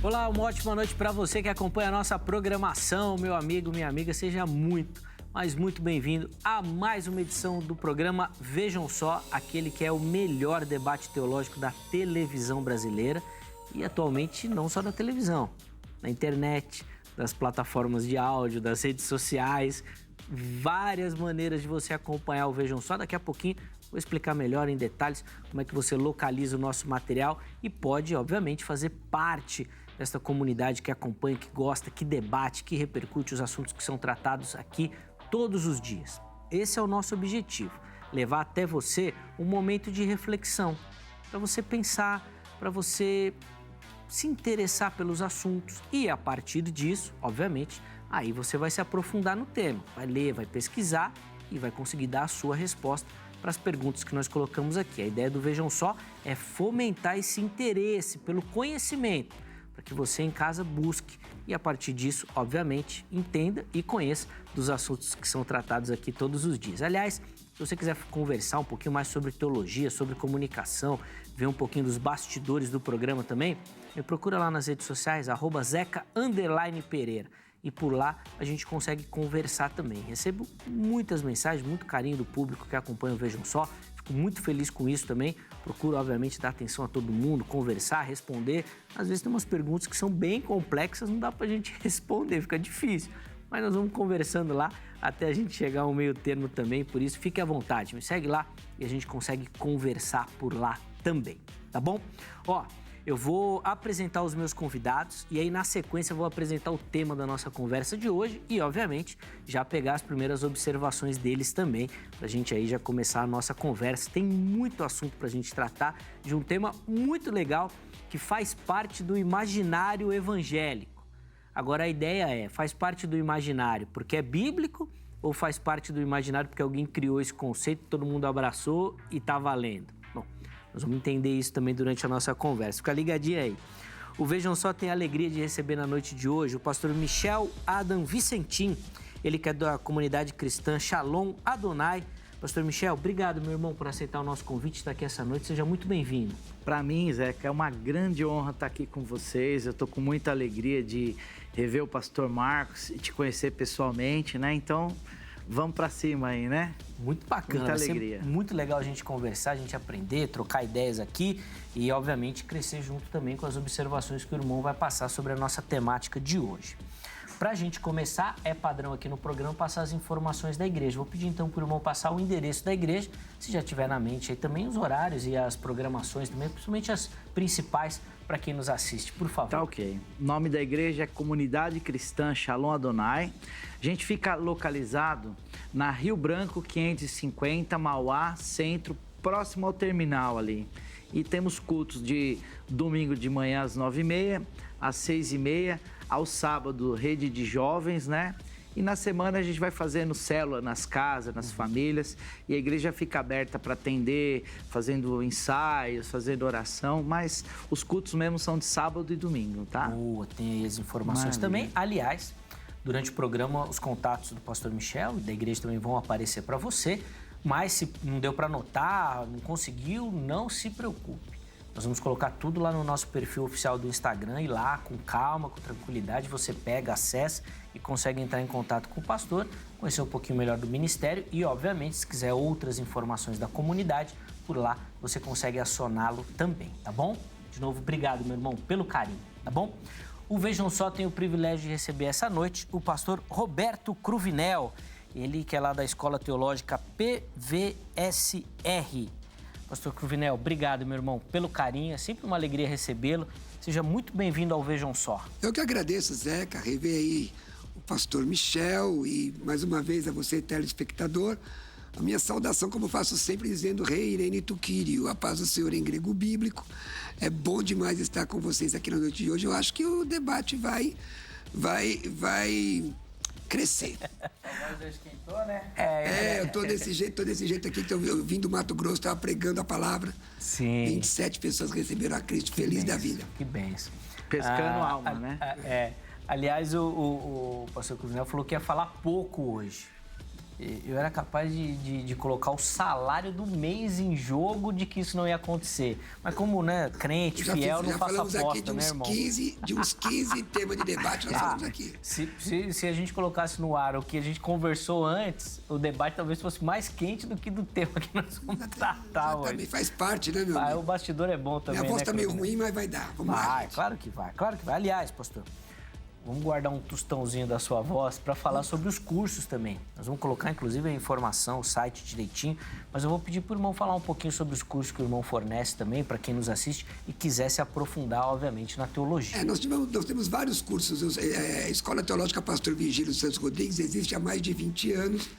Olá, uma ótima noite para você que acompanha a nossa programação, meu amigo, minha amiga, seja muito, mas muito bem-vindo a mais uma edição do programa Vejam Só, aquele que é o melhor debate teológico da televisão brasileira e atualmente não só da televisão, na internet, das plataformas de áudio, das redes sociais, várias maneiras de você acompanhar o Vejam Só. Daqui a pouquinho vou explicar melhor em detalhes como é que você localiza o nosso material e pode, obviamente, fazer parte desta comunidade que acompanha, que gosta, que debate, que repercute os assuntos que são tratados aqui todos os dias. Esse é o nosso objetivo, levar até você um momento de reflexão, para você pensar, para você se interessar pelos assuntos e, a partir disso, obviamente, aí você vai se aprofundar no tema, vai ler, vai pesquisar e vai conseguir dar a sua resposta para as perguntas que nós colocamos aqui. A ideia do Vejam Só é fomentar esse interesse pelo conhecimento, para que você em casa busque e, a partir disso, obviamente, entenda e conheça dos assuntos que são tratados aqui todos os dias. Aliás, se você quiser conversar um pouquinho mais sobre teologia, sobre comunicação, ver um pouquinho dos bastidores do programa também, me procura lá nas redes sociais, @zeca_pereira. E por lá a gente consegue conversar também. Recebo muitas mensagens, muito carinho do público que acompanha o Vejam Só. Fico muito feliz com isso também. Procuro, obviamente, dar atenção a todo mundo, conversar, responder. Às vezes tem umas perguntas que são bem complexas, não dá pra gente responder, fica difícil. Mas nós vamos conversando lá até a gente chegar ao meio termo também. Por isso, fique à vontade, me segue lá e a gente consegue conversar por lá também, tá bom? Ó, eu vou apresentar os meus convidados e aí, na sequência, eu vou apresentar o tema da nossa conversa de hoje e, obviamente, já pegar as primeiras observações deles também, pra gente aí já começar a nossa conversa. Tem muito assunto pra gente tratar de um tema muito legal que faz parte do imaginário evangélico. Agora, a ideia é, faz parte do imaginário porque é bíblico ou faz parte do imaginário porque alguém criou esse conceito, todo mundo abraçou e tá valendo? Bom, nós vamos entender isso também durante a nossa conversa. Fica ligadinho aí. O Vejam Só tem a alegria de receber na noite de hoje o pastor Michel Adam Vicentim, ele que é da comunidade cristã Shalom Adonai. Pastor Michel, obrigado, meu irmão, por aceitar o nosso convite, estar aqui essa noite. Seja muito bem-vindo. Para mim, Zeca, é uma grande honra estar aqui com vocês. Eu estou com muita alegria de rever o pastor Marcos e te conhecer pessoalmente, né? Então, vamos para cima aí, né? Muito bacana, muita alegria. Muito legal a gente conversar, a gente aprender, trocar ideias aqui e, obviamente, crescer junto também com as observações que o irmão vai passar sobre a nossa temática de hoje. Para a gente começar, é padrão aqui no programa passar as informações da igreja. Vou pedir então para o irmão passar o endereço da igreja, se já tiver na mente aí também os horários e as programações também, principalmente as principais para quem nos assiste, por favor. Tá ok. O nome da igreja é Comunidade Cristã Shalom Adonai. A gente fica localizado na Rio Branco 550, Mauá, centro, próximo ao terminal ali. E temos cultos de domingo de manhã às 9h30, às 6h30, ao sábado, rede de jovens, né? E na semana a gente vai fazendo célula nas casas, nas famílias, e a igreja fica aberta para atender, fazendo ensaios, fazendo oração, mas os cultos mesmo são de sábado e domingo, tá? Boa, tem as informações também. Aliás, durante o programa, os contatos do pastor Michel e da igreja também vão aparecer para você, mas se não deu para anotar, não conseguiu, não se preocupe. Nós vamos colocar tudo lá no nosso perfil oficial do Instagram e lá, com calma, com tranquilidade, você pega, acessa e consegue entrar em contato com o pastor, conhecer um pouquinho melhor do ministério e, obviamente, se quiser outras informações da comunidade, por lá você consegue acioná-lo também, tá bom? De novo, obrigado, meu irmão, pelo carinho, tá bom? O Vejam Só tem o privilégio de receber essa noite o pastor Roberto Cruvinel, ele que é lá da Escola Teológica PVSR. Pastor Cruvinel, obrigado, meu irmão, pelo carinho. É sempre uma alegria recebê-lo. Seja muito bem-vindo ao Vejam Só. Eu que agradeço, Zeca, rever aí o pastor Michel e, mais uma vez, a você, telespectador. A minha saudação, como eu faço sempre, dizendo Rei Irene Tuquírio, a paz do Senhor em grego bíblico. É bom demais estar com vocês aqui na noite de hoje. Eu acho que o debate vai crescer. A voz já esquentou, né? Eu tô desse jeito aqui, que eu vim do Mato Grosso, estava pregando a palavra. Sim. 27 pessoas receberam a Cristo, feliz da vida. Que bênção. Pescando alma, né? Aliás, o pastor Cruvinel falou que ia falar pouco hoje. eu era capaz de colocar o salário do mês em jogo de que isso não ia acontecer. Mas como, né, crente, fiel, não faço aposta, né, irmão? De uns 15 temas de debate nós falamos aqui. Se a gente colocasse no ar o que a gente conversou antes, o debate talvez fosse mais quente do que do tema que nós vamos tratar hoje. Também faz parte, né, meu amigo? O bastidor é bom também, Minha voz né, tá meio Cruvinel? ruim, mas vai dar. Vamos lá, gente. Claro que vai. Aliás, pastor, vamos guardar um tostãozinho da sua voz para falar sobre os cursos também. Nós vamos colocar, inclusive, a informação, o site direitinho, mas eu vou pedir para o irmão falar um pouquinho sobre os cursos que o irmão fornece também, para quem nos assiste e quiser se aprofundar, obviamente, na teologia. Nós temos vários cursos. A Escola Teológica Pastor Vigílio Santos Rodrigues existe há mais de 20 anos.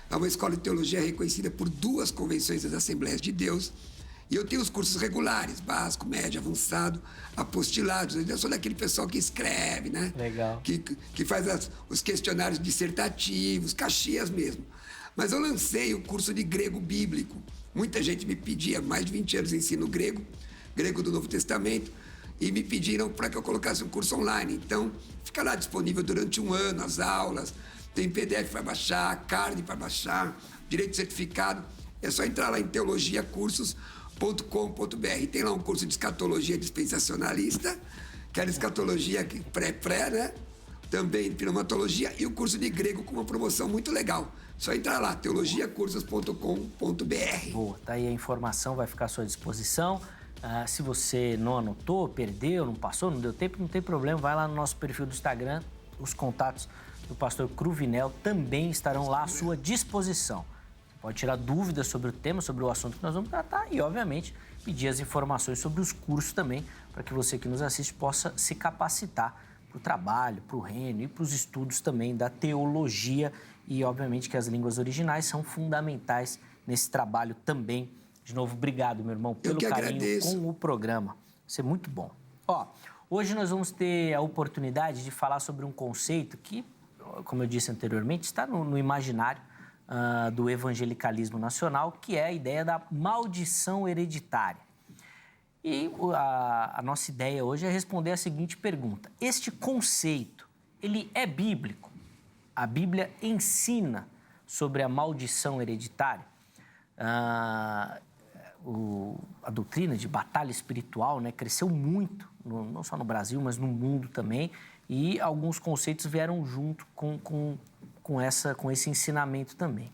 É uma escola de teologia reconhecida por 2 convenções das Assembleias de Deus. E eu tenho os cursos regulares, básico, médio, avançado, apostilados. Eu sou daquele pessoal que escreve, né? Legal. Que faz os questionários dissertativos, caxias mesmo. Mas eu lancei o curso de grego bíblico. Muita gente me pedia, mais de 20 anos ensino grego do Novo Testamento, e me pediram para que eu colocasse um curso online. Então, fica lá disponível durante 1 ano, as aulas, tem PDF para baixar, card para baixar, direito certificado. É só entrar lá em teologiacursos.com.br. Tem lá um curso de escatologia dispensacionalista, que era escatologia pré, né? Também pneumatologia, e o curso de grego com uma promoção muito legal. Só entrar lá, teologiacursos.com.br. Boa, tá aí a informação, vai ficar à sua disposição. Se você não anotou, perdeu, não passou, não deu tempo, não tem problema, vai lá no nosso perfil do Instagram, os contatos do pastor Cruvinel também estarão lá à sua disposição. Pode tirar dúvidas sobre o tema, sobre o assunto que nós vamos tratar e, obviamente, pedir as informações sobre os cursos também, para que você que nos assiste possa se capacitar para o trabalho, para o reino e para os estudos também da teologia. E, obviamente, que as línguas originais são fundamentais nesse trabalho também. De novo, obrigado, meu irmão, pelo carinho agradeço. Com o programa. Isso é muito bom. Hoje nós vamos ter a oportunidade de falar sobre um conceito que, como eu disse anteriormente, está no imaginário do evangelicalismo nacional, que é a ideia da maldição hereditária. E a nossa ideia hoje é responder a seguinte pergunta: este conceito, ele é bíblico? A Bíblia ensina sobre a maldição hereditária? A doutrina de batalha espiritual, né, cresceu muito, não só no Brasil, mas no mundo também, e alguns conceitos vieram junto com esse ensinamento também.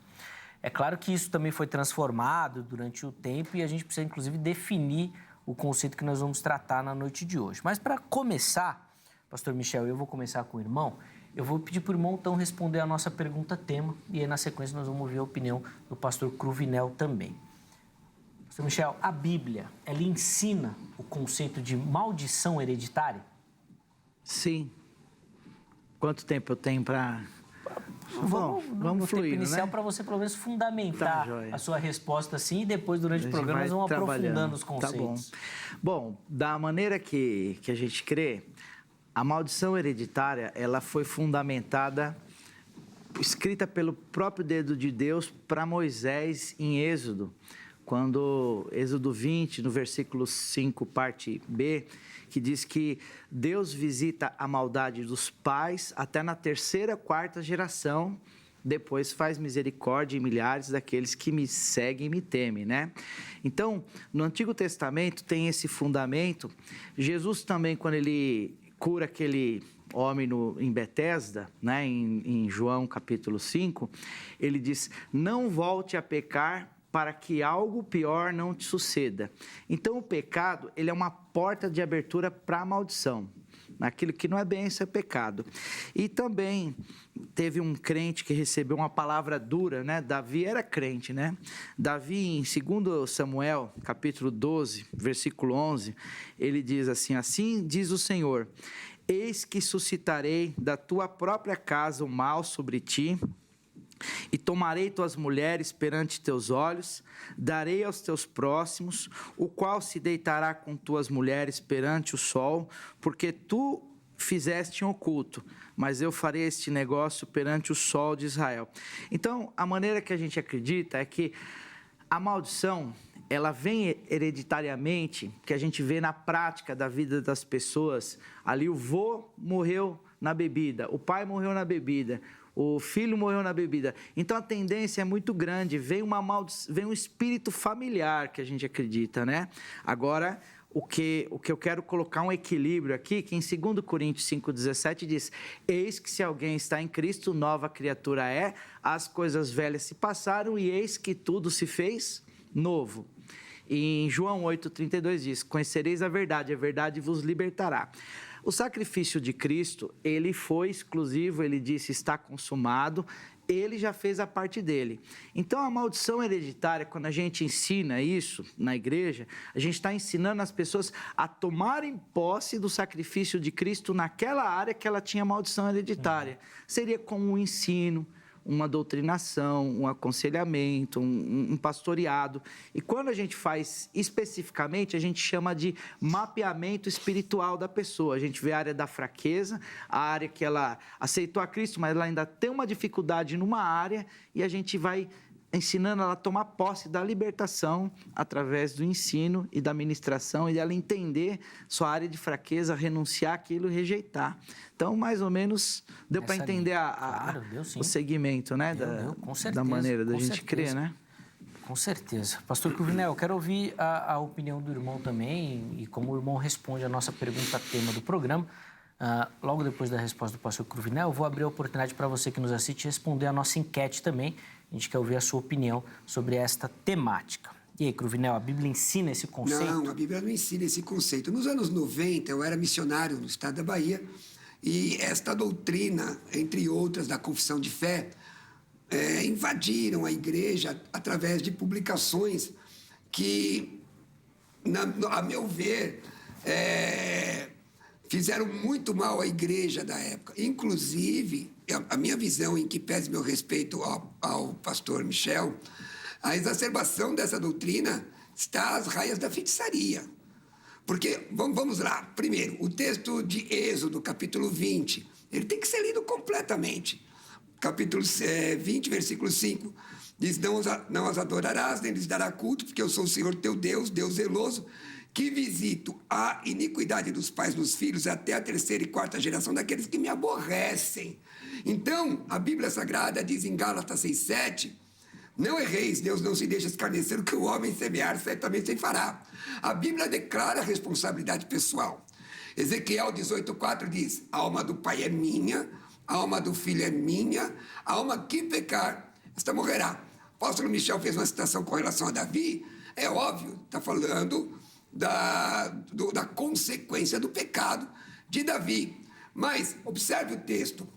É claro que isso também foi transformado durante o tempo e a gente precisa, inclusive, definir o conceito que nós vamos tratar na noite de hoje. Mas, para começar, pastor Michel, eu vou começar com o irmão, eu vou pedir para o irmão, então, responder a nossa pergunta-tema e aí, na sequência, nós vamos ouvir a opinião do pastor Cruvinel também. Pastor Michel, a Bíblia, ela ensina o conceito de maldição hereditária? Sim. Quanto tempo eu tenho para... Vamos fluir, inicial, né? para você, pelo menos, fundamentar a sua resposta assim, e depois, durante o programa, nós vamos aprofundando os conceitos. Tá bom. Da maneira que a gente crê, a maldição hereditária, ela foi fundamentada, escrita pelo próprio dedo de Deus para Moisés em Êxodo, quando Êxodo 20, no versículo 5, parte B, que diz que Deus visita a maldade dos pais até na 3ª, 4ª geração, depois faz misericórdia em milhares daqueles que me seguem e me temem, né? Então, no Antigo Testamento tem esse fundamento. Jesus também, quando ele cura aquele homem em Betesda, né, em João capítulo 5, ele diz: não volte a pecar para que algo pior não te suceda. Então, o pecado, ele é uma porta de abertura para a maldição. Aquilo que não é bênção é pecado. E também teve um crente que recebeu uma palavra dura, né? Davi era crente, né? Davi, em 2 Samuel, capítulo 12, versículo 11, ele diz assim: assim diz o Senhor, eis que suscitarei da tua própria casa o mal sobre ti, e tomarei tuas mulheres perante teus olhos, darei aos teus próximos, o qual se deitará com tuas mulheres perante o sol, porque tu fizeste em oculto, mas eu farei este negócio perante o sol de Israel. Então, a maneira que a gente acredita é que a maldição, ela vem hereditariamente, que a gente vê na prática da vida das pessoas. Ali o vô morreu na bebida, o pai morreu na bebida, o filho morreu na bebida. Então a tendência é muito grande, vem um espírito familiar que a gente acredita, né? Agora, o que eu quero colocar um equilíbrio aqui, que em 2 Coríntios 5,17 diz: eis que se alguém está em Cristo, nova criatura é, as coisas velhas se passaram e eis que tudo se fez novo. E em João 8,32 diz: conhecereis a verdade vos libertará. O sacrifício de Cristo, ele foi exclusivo, ele disse: está consumado, ele já fez a parte dele. Então, a maldição hereditária, quando a gente ensina isso na igreja, a gente está ensinando as pessoas a tomarem posse do sacrifício de Cristo naquela área que ela tinha maldição hereditária. Seria como um ensino, uma doutrinação, um aconselhamento, um pastoreado. E quando a gente faz especificamente, a gente chama de mapeamento espiritual da pessoa. A gente vê a área da fraqueza, a área que ela aceitou a Cristo, mas ela ainda tem uma dificuldade numa área, e a gente vai ensinando ela a tomar posse da libertação através do ensino e da ministração, e dela entender sua área de fraqueza, renunciar àquilo e rejeitar. Então, mais ou menos, deu para entender o segmento, né? Com certeza, da maneira da gente crer, né? Com certeza. Pastor Cruvinel, eu quero ouvir a opinião do irmão também, e como o irmão responde a nossa pergunta tema do programa. Logo depois da resposta do pastor Cruvinel, eu vou abrir a oportunidade para você que nos assiste responder a nossa enquete também. A gente quer ouvir a sua opinião sobre esta temática. E aí, Cruvinel, a Bíblia ensina esse conceito? Não, a Bíblia não ensina esse conceito. Nos anos 90, eu era missionário no estado da Bahia, e esta doutrina, entre outras, da confissão de fé, invadiram a igreja através de publicações que, a meu ver, fizeram muito mal à igreja da época. Inclusive, a minha visão, em que pese meu respeito ao pastor Michel, a exacerbação dessa doutrina está às raias da feitiçaria. Porque, vamos lá, primeiro, o texto de Êxodo, capítulo 20, ele tem que ser lido completamente. Capítulo 20, versículo 5, diz: não as adorarás, nem lhes dará culto, porque eu sou o Senhor teu Deus, Deus zeloso, que visito a iniquidade dos pais nos filhos até a 3ª e 4ª geração daqueles que me aborrecem. Então, a Bíblia Sagrada diz em Gálatas 6,7, não erreis, Deus não se deixa escarnecer, o que o homem semear, certamente se fará. A Bíblia declara a responsabilidade pessoal. Ezequiel 18,4 diz: a alma do pai é minha, a alma do filho é minha, a alma que pecar, esta morrerá. O apóstolo Michel fez uma citação com relação a Davi, é óbvio, está falando da consequência do pecado de Davi. Mas observe o texto.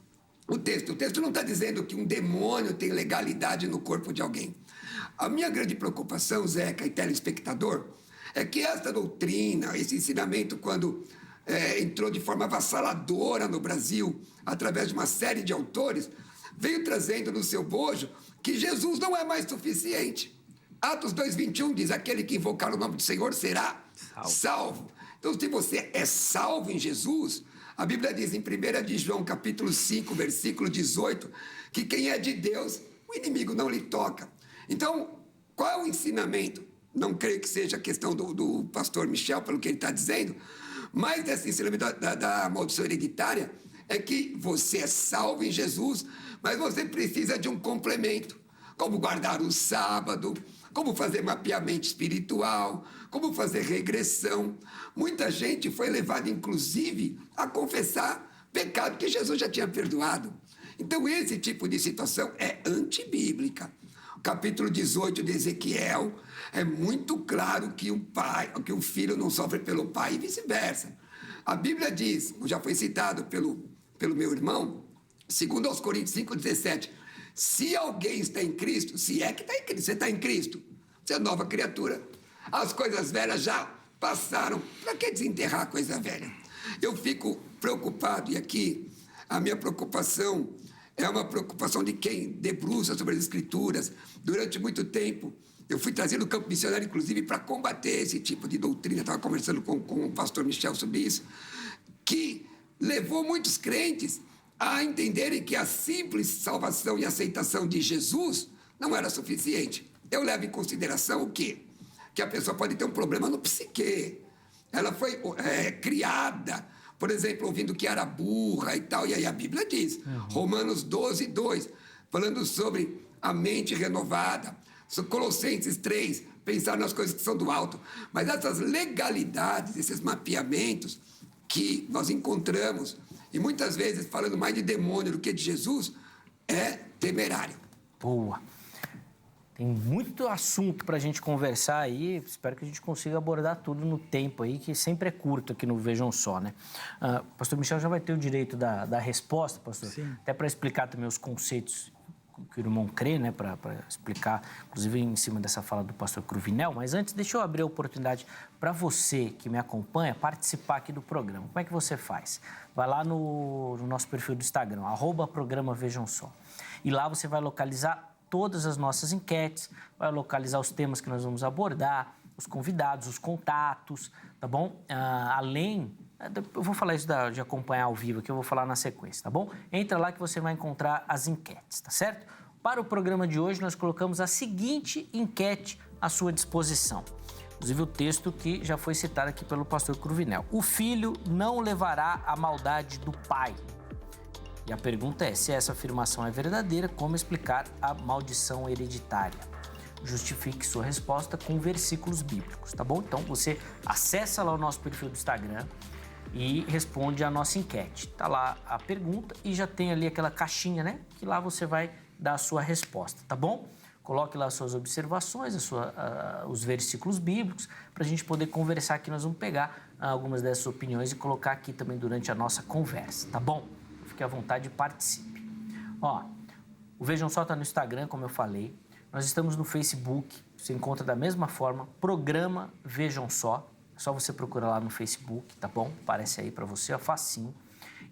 O texto não está dizendo que um demônio tem legalidade no corpo de alguém. A minha grande preocupação, Zeca e telespectador, é que esta doutrina, esse ensinamento, quando entrou de forma avassaladora no Brasil, através de uma série de autores, veio trazendo no seu bojo que Jesus não é mais suficiente. Atos 2,21 diz: aquele que invocar o nome do Senhor será salvo. Então, se você é salvo em Jesus, a Bíblia diz em 1 de João, capítulo 5, versículo 18, que quem é de Deus, o inimigo não lhe toca. Então, qual é o ensinamento? Não creio que seja a questão do pastor Michel, pelo que ele está dizendo, mas esse ensinamento da maldição hereditária é que você é salvo em Jesus, mas você precisa de um complemento, como guardar o sábado, como fazer mapeamento espiritual, como fazer regressão. Muita gente foi levada, inclusive, a confessar pecado que Jesus já tinha perdoado. Então, esse tipo de situação é antibíblica. O capítulo 18 de Ezequiel é muito claro que o filho não sofre pelo pai e vice-versa. A Bíblia diz, já foi citado pelo meu irmão, 2 Coríntios 5,17, se alguém está em Cristo, se é que está em Cristo, você está em Cristo, você é nova criatura. As coisas velhas já passaram. Para que desenterrar a coisa velha? Eu fico preocupado, e aqui a minha preocupação é uma preocupação de quem debruça sobre as Escrituras. Durante muito tempo, eu fui trazido no campo missionário, inclusive, para combater esse tipo de doutrina. Estava conversando com o pastor Michel sobre isso, que levou muitos crentes a entenderem que a simples salvação e aceitação de Jesus não era suficiente. Eu levo em consideração o quê? Que a pessoa pode ter um problema no psique. Ela foi criada por exemplo, ouvindo que era burra e tal. E aí a Bíblia diz, Romanos 12, 2, falando sobre a mente renovada. Colossenses 3, pensar nas coisas que são do alto. Mas essas legalidades, esses mapeamentos que nós encontramos, e muitas vezes falando mais de demônio do que de Jesus, é temerário. Boa. Tem muito assunto para a gente conversar aí. Espero que a gente consiga abordar tudo no tempo aí, que sempre é curto aqui no Vejam Só, né? Pastor Michel já vai ter o direito da resposta, pastor. Sim. Até para explicar também os conceitos que o irmão crê, né? Para explicar, inclusive em cima dessa fala do pastor Cruvinel. Mas antes, deixa eu abrir a oportunidade para você que me acompanha participar aqui do programa. Como é que você faz? Vai lá no nosso perfil do Instagram, @programa Vejam Só. E lá você vai localizar todas as nossas enquetes, vai localizar os temas que nós vamos abordar, os convidados, os contatos, tá bom? Além, eu vou falar isso de acompanhar ao vivo, que eu vou falar na sequência, tá bom? Entra lá que você vai encontrar as enquetes, tá certo? Para o programa de hoje, nós colocamos a seguinte enquete à sua disposição. Inclusive o texto que já foi citado aqui pelo pastor Cruvinel. O filho não levará a maldade do pai. E a pergunta é, se essa afirmação é verdadeira, como explicar a maldição hereditária? Justifique sua resposta com versículos bíblicos, tá bom? Então, você acessa lá o nosso perfil do Instagram e responde a nossa enquete. Tá lá a pergunta e já tem ali aquela caixinha, né? Que lá você vai dar a sua resposta, tá bom? Coloque lá as suas observações, os versículos bíblicos, para a gente poder conversar aqui. Nós vamos pegar algumas dessas opiniões e colocar aqui também durante a nossa conversa, tá bom? Fique à vontade e participe. Ó, o Vejam Só está no Instagram, como eu falei. Nós estamos no Facebook, você encontra da mesma forma, Programa Vejam Só. É só você procurar lá no Facebook, tá bom? Aparece aí para você, é facinho.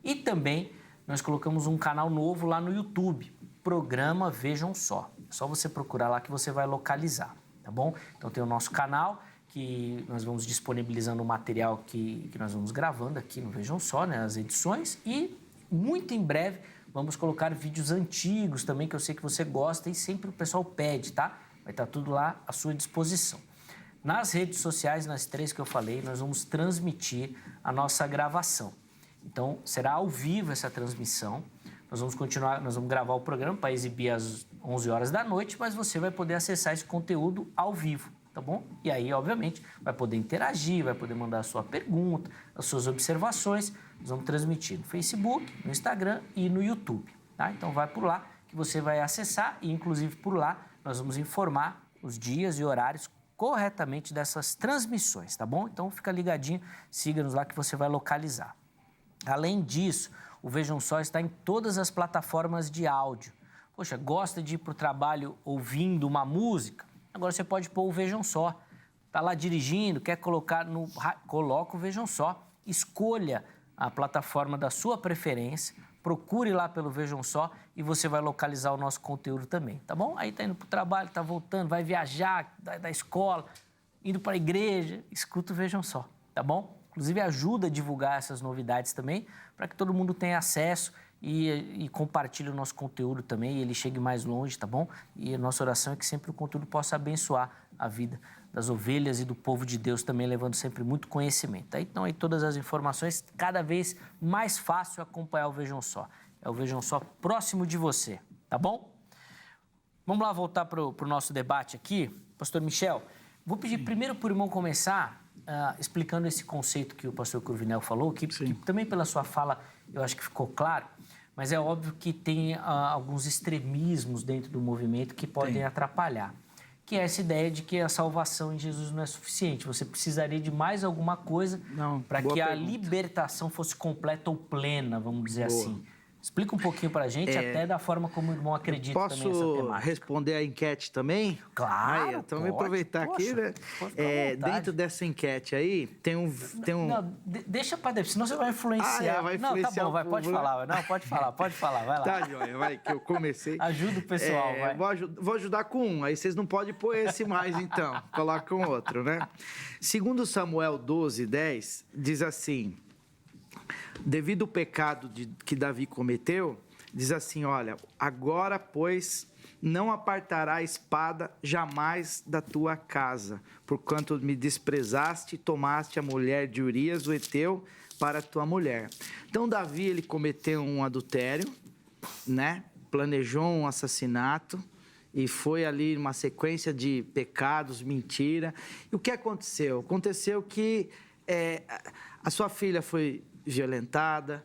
E também nós colocamos um canal novo lá no YouTube, Programa Vejam Só. É só você procurar lá que você vai localizar, tá bom? Então tem o nosso canal, que nós vamos disponibilizando o material que nós vamos gravando aqui no Vejam Só, né? As edições, e muito em breve vamos colocar vídeos antigos também, que eu sei que você gosta e sempre o pessoal pede, tá? Vai estar tudo lá à sua disposição. Nas redes sociais, nas 3 que eu falei, nós vamos transmitir a nossa gravação. Então, será ao vivo essa transmissão. Nós vamos continuar, nós vamos gravar o programa para exibir às 11 horas da noite, mas você vai poder acessar esse conteúdo ao vivo, tá bom? E aí, obviamente, vai poder interagir, vai poder mandar a sua pergunta, as suas observações. Nós vamos transmitir no Facebook, no Instagram e no YouTube, tá? Então, vai por lá que você vai acessar e, inclusive, por lá, nós vamos informar os dias e horários corretamente dessas transmissões, tá bom? Então, fica ligadinho, siga-nos lá que você vai localizar. Além disso, o Vejam Só está em todas as plataformas de áudio. Poxa, gosta de ir para o trabalho ouvindo uma música? Agora você pode pôr o Vejam Só. Está lá dirigindo, quer colocar no... Coloca o Vejam Só. Escolha a plataforma da sua preferência, procure lá pelo Vejam Só e você vai localizar o nosso conteúdo também, tá bom? Aí tá indo para o trabalho, tá voltando, vai viajar da escola, indo para a igreja, escuta o Vejam Só, tá bom? Inclusive ajuda a divulgar essas novidades também, para que todo mundo tenha acesso e compartilhe o nosso conteúdo também e ele chegue mais longe, tá bom? E a nossa oração é que sempre o conteúdo possa abençoar a vida das ovelhas e do povo de Deus também, levando sempre muito conhecimento. Tá? Então, aí todas as informações, cada vez mais fácil acompanhar o Vejam Só. É o Vejam Só próximo de você, tá bom? Vamos lá voltar para o nosso debate aqui. Pastor Michel, vou pedir primeiro para o irmão começar explicando esse conceito que o pastor Cruvinel falou, que também pela sua fala eu acho que ficou claro, mas é óbvio que tem alguns extremismos dentro do movimento que podem atrapalhar. Que é essa ideia de que a salvação em Jesus não é suficiente. Você precisaria de mais alguma coisa para que a libertação fosse completa ou plena, vamos dizer assim. Explica um pouquinho para a gente, até da forma como o irmão acredita também nessa temática. Posso responder a enquete também? Claro, então, vou aproveitar aqui, né? Dentro dessa enquete aí, tem um... Não, deixa para depois, senão você vai influenciar. Vai influenciar. Não, tá bom, pode falar. Não, pode falar, vai lá. Tá, joia, vai, que eu comecei. Ajuda o pessoal, vai. Vou ajudar com um, aí vocês não podem pôr esse mais, então. Coloca um outro, né? Segundo Samuel 12:10, diz assim... Devido ao pecado que Davi cometeu, diz assim, olha, agora, pois, não apartará a espada jamais da tua casa, porquanto me desprezaste e tomaste a mulher de Urias, o heteu, para tua mulher. Então Davi, ele cometeu um adultério, né? Planejou um assassinato e foi ali uma sequência de pecados, mentira. E o que aconteceu? Aconteceu que a sua filha foi violentada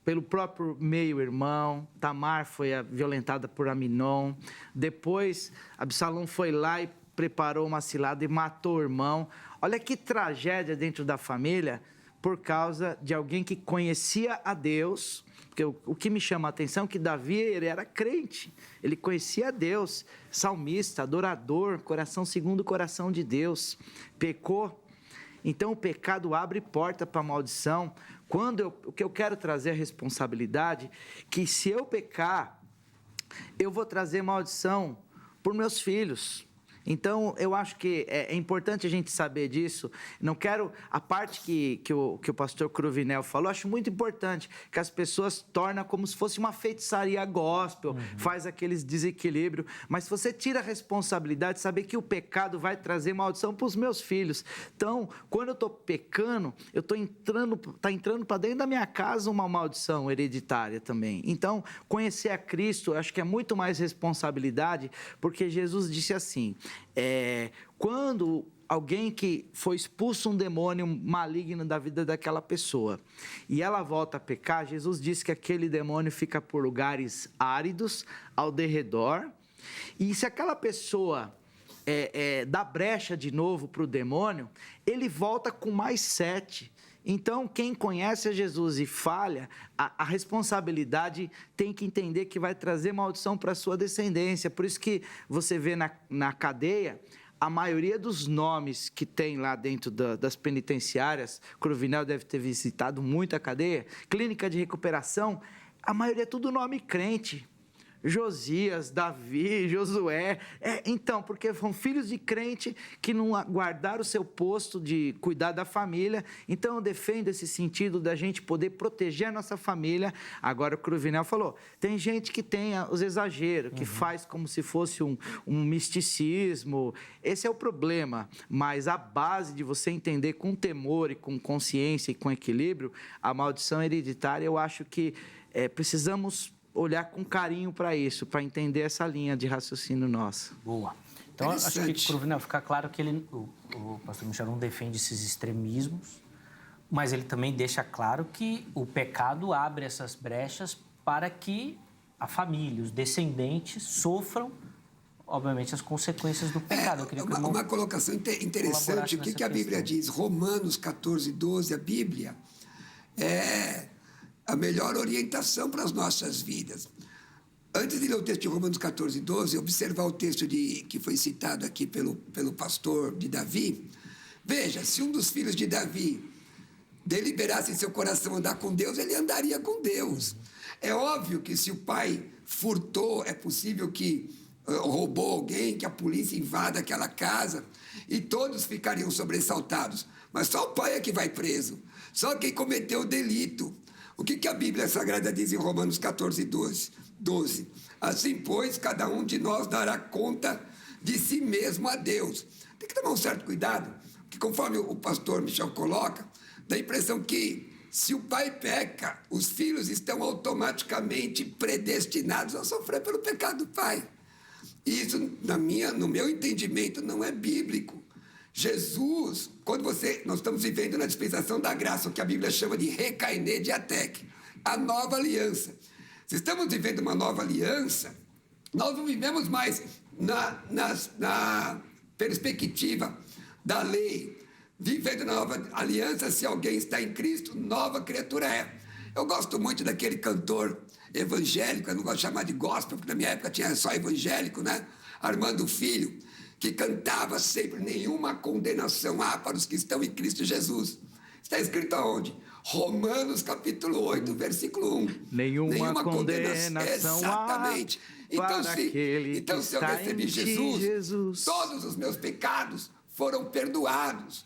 pelo próprio meio-irmão, Tamar foi violentada por Aminon, depois Absalão foi lá e preparou uma cilada e matou o irmão. Olha que tragédia dentro da família por causa de alguém que conhecia a Deus, porque o que me chama a atenção é que Davi, ele era crente, ele conhecia a Deus, salmista, adorador, coração segundo o coração de Deus, pecou. Então o pecado abre porta para a maldição. O que eu quero trazer a responsabilidade, que se eu pecar, eu vou trazer maldição por meus filhos. Então, eu acho que é importante a gente saber disso. Não quero... A parte que o pastor Cruvinel falou, acho muito importante, que as pessoas tornam como se fosse uma feitiçaria gospel, faz aqueles desequilíbrios. Mas se você tira a responsabilidade, saber que o pecado vai trazer maldição para os meus filhos. Então, quando eu estou pecando, eu estou entrando para dentro da minha casa uma maldição hereditária também. Então, conhecer a Cristo, acho que é muito mais responsabilidade, porque Jesus disse assim... quando alguém que foi expulso um demônio maligno da vida daquela pessoa e ela volta a pecar, Jesus disse que aquele demônio fica por lugares áridos ao derredor, e se aquela pessoa dá brecha de novo para o demônio, ele volta com mais 7. Então, quem conhece a Jesus e falha, a responsabilidade tem que entender que vai trazer maldição para a sua descendência. Por isso que você vê na cadeia, a maioria dos nomes que tem lá dentro das penitenciárias, Cruvinel deve ter visitado muito a cadeia, clínica de recuperação, a maioria é tudo nome crente. Josias, Davi, Josué, então, porque são filhos de crente que não guardaram o seu posto de cuidar da família. Então eu defendo esse sentido da gente poder proteger a nossa família. Agora o Cruvinel falou, tem gente que tem os exageros, que faz como se fosse um misticismo, esse é o problema, mas a base de você entender com temor e com consciência e com equilíbrio, a maldição hereditária, eu acho que precisamos olhar com carinho para isso, para entender essa linha de raciocínio nossa. Boa. Então, acho que, Cruvinel, fica claro que o pastor Michel não defende esses extremismos, mas ele também deixa claro que o pecado abre essas brechas para que a família, os descendentes, sofram, obviamente, as consequências do pecado. Eu queria que uma colocação interessante, o que a Bíblia diz? Romanos 14, 12, a Bíblia é a melhor orientação para as nossas vidas. Antes de ler o texto de Romanos 14, 12, observar o texto que foi citado aqui pelo pastor de Davi, veja, se um dos filhos de Davi deliberasse em seu coração andar com Deus, ele andaria com Deus. É óbvio que se o pai furtou, é possível que roubou alguém, que a polícia invada aquela casa e todos ficariam sobressaltados. Mas só o pai é que vai preso, só quem cometeu o delito. O que a Bíblia Sagrada diz em Romanos 14, 12? Assim, pois, cada um de nós dará conta de si mesmo a Deus. Tem que tomar um certo cuidado, porque conforme o pastor Michel coloca, dá a impressão que se o pai peca, os filhos estão automaticamente predestinados a sofrer pelo pecado do pai. E isso, no meu entendimento, não é bíblico. Jesus, nós estamos vivendo na dispensação da graça, o que a Bíblia chama de Recainê Diatec, a nova aliança. Se estamos vivendo uma nova aliança, nós não vivemos mais na perspectiva da lei. Vivendo na nova aliança, se alguém está em Cristo, nova criatura é. Eu gosto muito daquele cantor evangélico, eu não gosto de chamar de gospel, porque na minha época tinha só evangélico, né? Armando Filho, que cantava sempre, nenhuma condenação há para os que estão em Cristo Jesus. Está escrito aonde? Romanos capítulo 8, versículo 1. Nenhuma condenação exatamente. Então, se eu recebi Jesus, todos os meus pecados foram perdoados.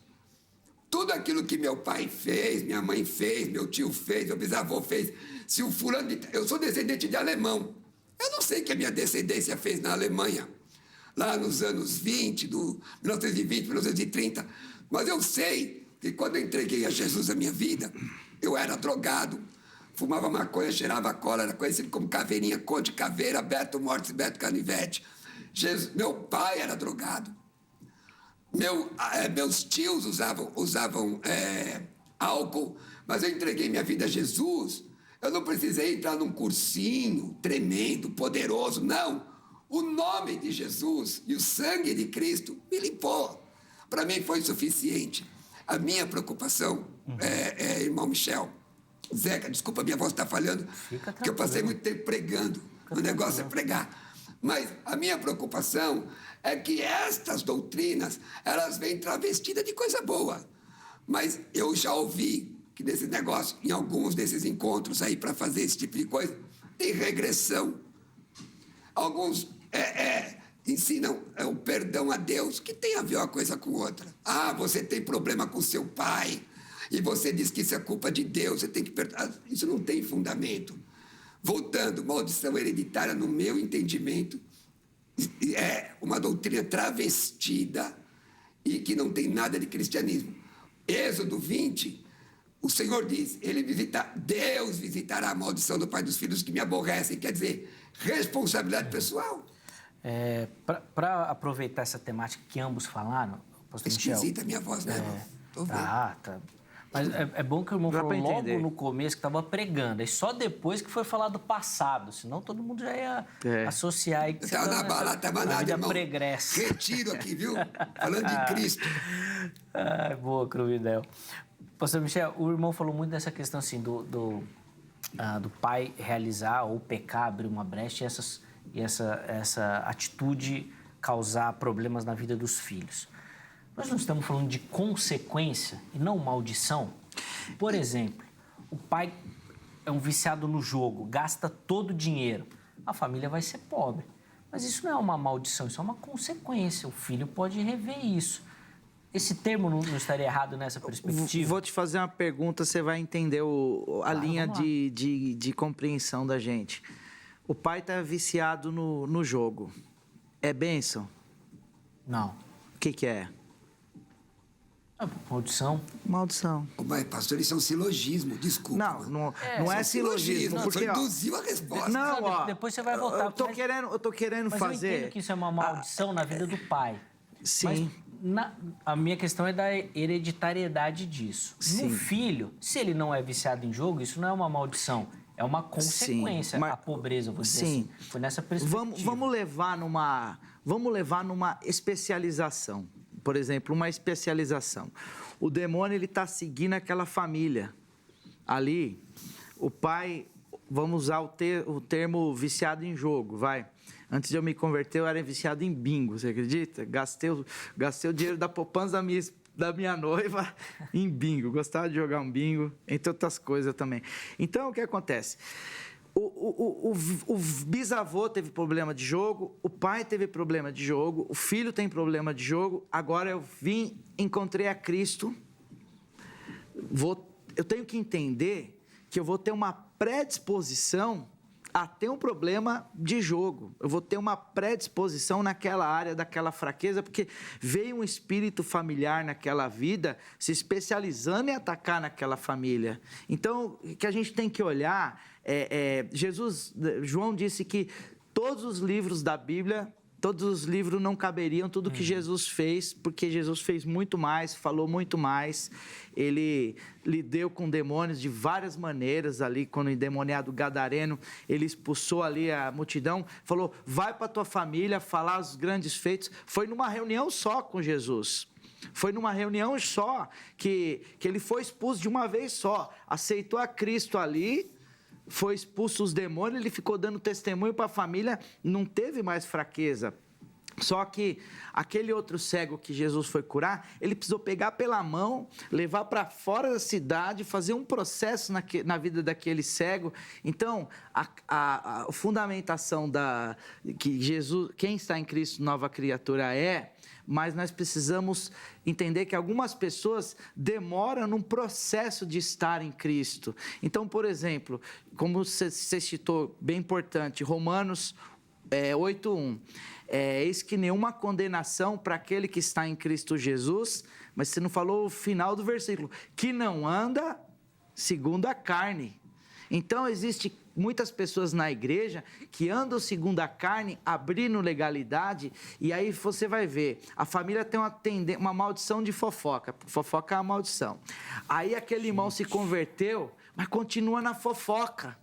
Tudo aquilo que meu pai fez, minha mãe fez, meu tio fez, meu bisavô fez, se o fulano... Eu sou descendente de alemão. Eu não sei o que a minha descendência fez na Alemanha, lá nos anos 20, do 1920, 1930, mas eu sei que quando eu entreguei a Jesus a minha vida, eu era drogado, fumava maconha, cheirava cola, era conhecido como Caveirinha, Conde Caveira, Beto Mortes e Beto Canivete. Meu pai era drogado. Meus tios usavam álcool, mas eu entreguei minha vida a Jesus. Eu não precisei entrar num cursinho tremendo, poderoso, não. O nome de Jesus e o sangue de Cristo me limpou. Para mim foi suficiente. A minha preocupação, irmão Michel, Zeca, desculpa, minha voz está falhando, porque eu passei muito tempo pregando. O negócio é pregar. Mas a minha preocupação é que estas doutrinas, elas vêm travestidas de coisa boa. Mas eu já ouvi que nesse negócio, em alguns desses encontros aí para fazer esse tipo de coisa, tem regressão. Alguns ensinam o perdão a Deus, que tem a ver uma coisa com outra. Ah, você tem problema com seu pai, e você diz que isso é culpa de Deus, você tem que perdoar. Isso não tem fundamento. Voltando, maldição hereditária, no meu entendimento, é uma doutrina travestida e que não tem nada de cristianismo. Êxodo 20, o Senhor diz, Deus visitará a maldição do pai dos filhos que me aborrecem, quer dizer, responsabilidade pessoal. Para aproveitar essa temática que ambos falaram, pastor Michel... Esquisita a minha voz, né, irmão? Tô vendo. Tá. Mas é bom que o irmão falou logo no começo que estava pregando, e só depois que foi falar do passado, senão todo mundo já ia associar aí que você estava na bala, estava na vida pregressa. Retiro aqui, viu? Falando de Cristo. Boa, Cruvidel. Pastor Michel, o irmão falou muito dessa questão assim, do pai realizar ou pecar, abrir uma brecha e essa atitude causar problemas na vida dos filhos. Nós não estamos falando de consequência e não maldição? Por exemplo, o pai é um viciado no jogo, gasta todo o dinheiro. A família vai ser pobre. Mas isso não é uma maldição, isso é uma consequência. O filho pode rever isso. Esse termo não estaria errado nessa perspectiva? Vou te fazer uma pergunta, você vai entender a linha de compreensão da gente. O pai está viciado no jogo. É bênção? Não. O que é? Maldição. Maldição. Mas, pastor, isso é um silogismo, desculpa. Não é silogismo. Porque, induziu a resposta. Não, depois você vai voltar. Eu tô querendo fazer... eu entendo que isso é uma maldição na vida do pai. Sim. Mas a minha questão é da hereditariedade disso. Sim. No filho, se ele não é viciado em jogo, isso não é uma maldição. É uma consequência, a pobreza, vou dizer assim. Foi nessa perspectiva. Vamos levar numa especialização. Por exemplo, uma especialização. O demônio está seguindo aquela família. Ali, o pai, vamos usar o termo viciado em jogo, vai. Antes de eu me converter, eu era viciado em bingo, você acredita? Gastei o dinheiro da poupança da minha noiva em bingo. Gostava de jogar um bingo, entre outras coisas também. Então, o que acontece? O bisavô teve problema de jogo, o pai teve problema de jogo, o filho tem problema de jogo. Agora eu encontrei a Cristo. Eu tenho que entender que eu vou ter uma predisposição a ter um problema de jogo. Eu vou ter uma predisposição naquela área, daquela fraqueza, porque veio um espírito familiar naquela vida se especializando em atacar naquela família. Então, o que a gente tem que olhar João disse que todos os livros da Bíblia, todos os livros não caberiam tudo que Jesus fez, porque Jesus fez muito mais, falou muito mais. Ele lidou com demônios de várias maneiras ali, quando o endemoniado gadareno, ele expulsou ali a multidão, falou, vai para a tua família falar os grandes feitos. Foi numa reunião só com Jesus. Foi numa reunião só que ele foi expulso de uma vez só. Aceitou a Cristo ali, foi expulso os demônios, ele ficou dando testemunho para a família, não teve mais fraqueza. Só que aquele outro cego que Jesus foi curar, ele precisou pegar pela mão, levar para fora da cidade, fazer um processo na vida daquele cego. Então, a fundamentação que Jesus, quem está em Cristo, nova criatura mas nós precisamos entender que algumas pessoas demoram num processo de estar em Cristo. Então, por exemplo, como você citou, bem importante, Romanos 8:1. Eis que nenhuma condenação para aquele que está em Cristo Jesus, mas você não falou o final do versículo, que não anda segundo a carne. Então, existe muitas pessoas na igreja que andam segundo a carne, abrindo legalidade, e aí você vai ver, a família tem uma maldição de fofoca. Fofoca é uma maldição. Aí aquele irmão se converteu, mas continua na fofoca.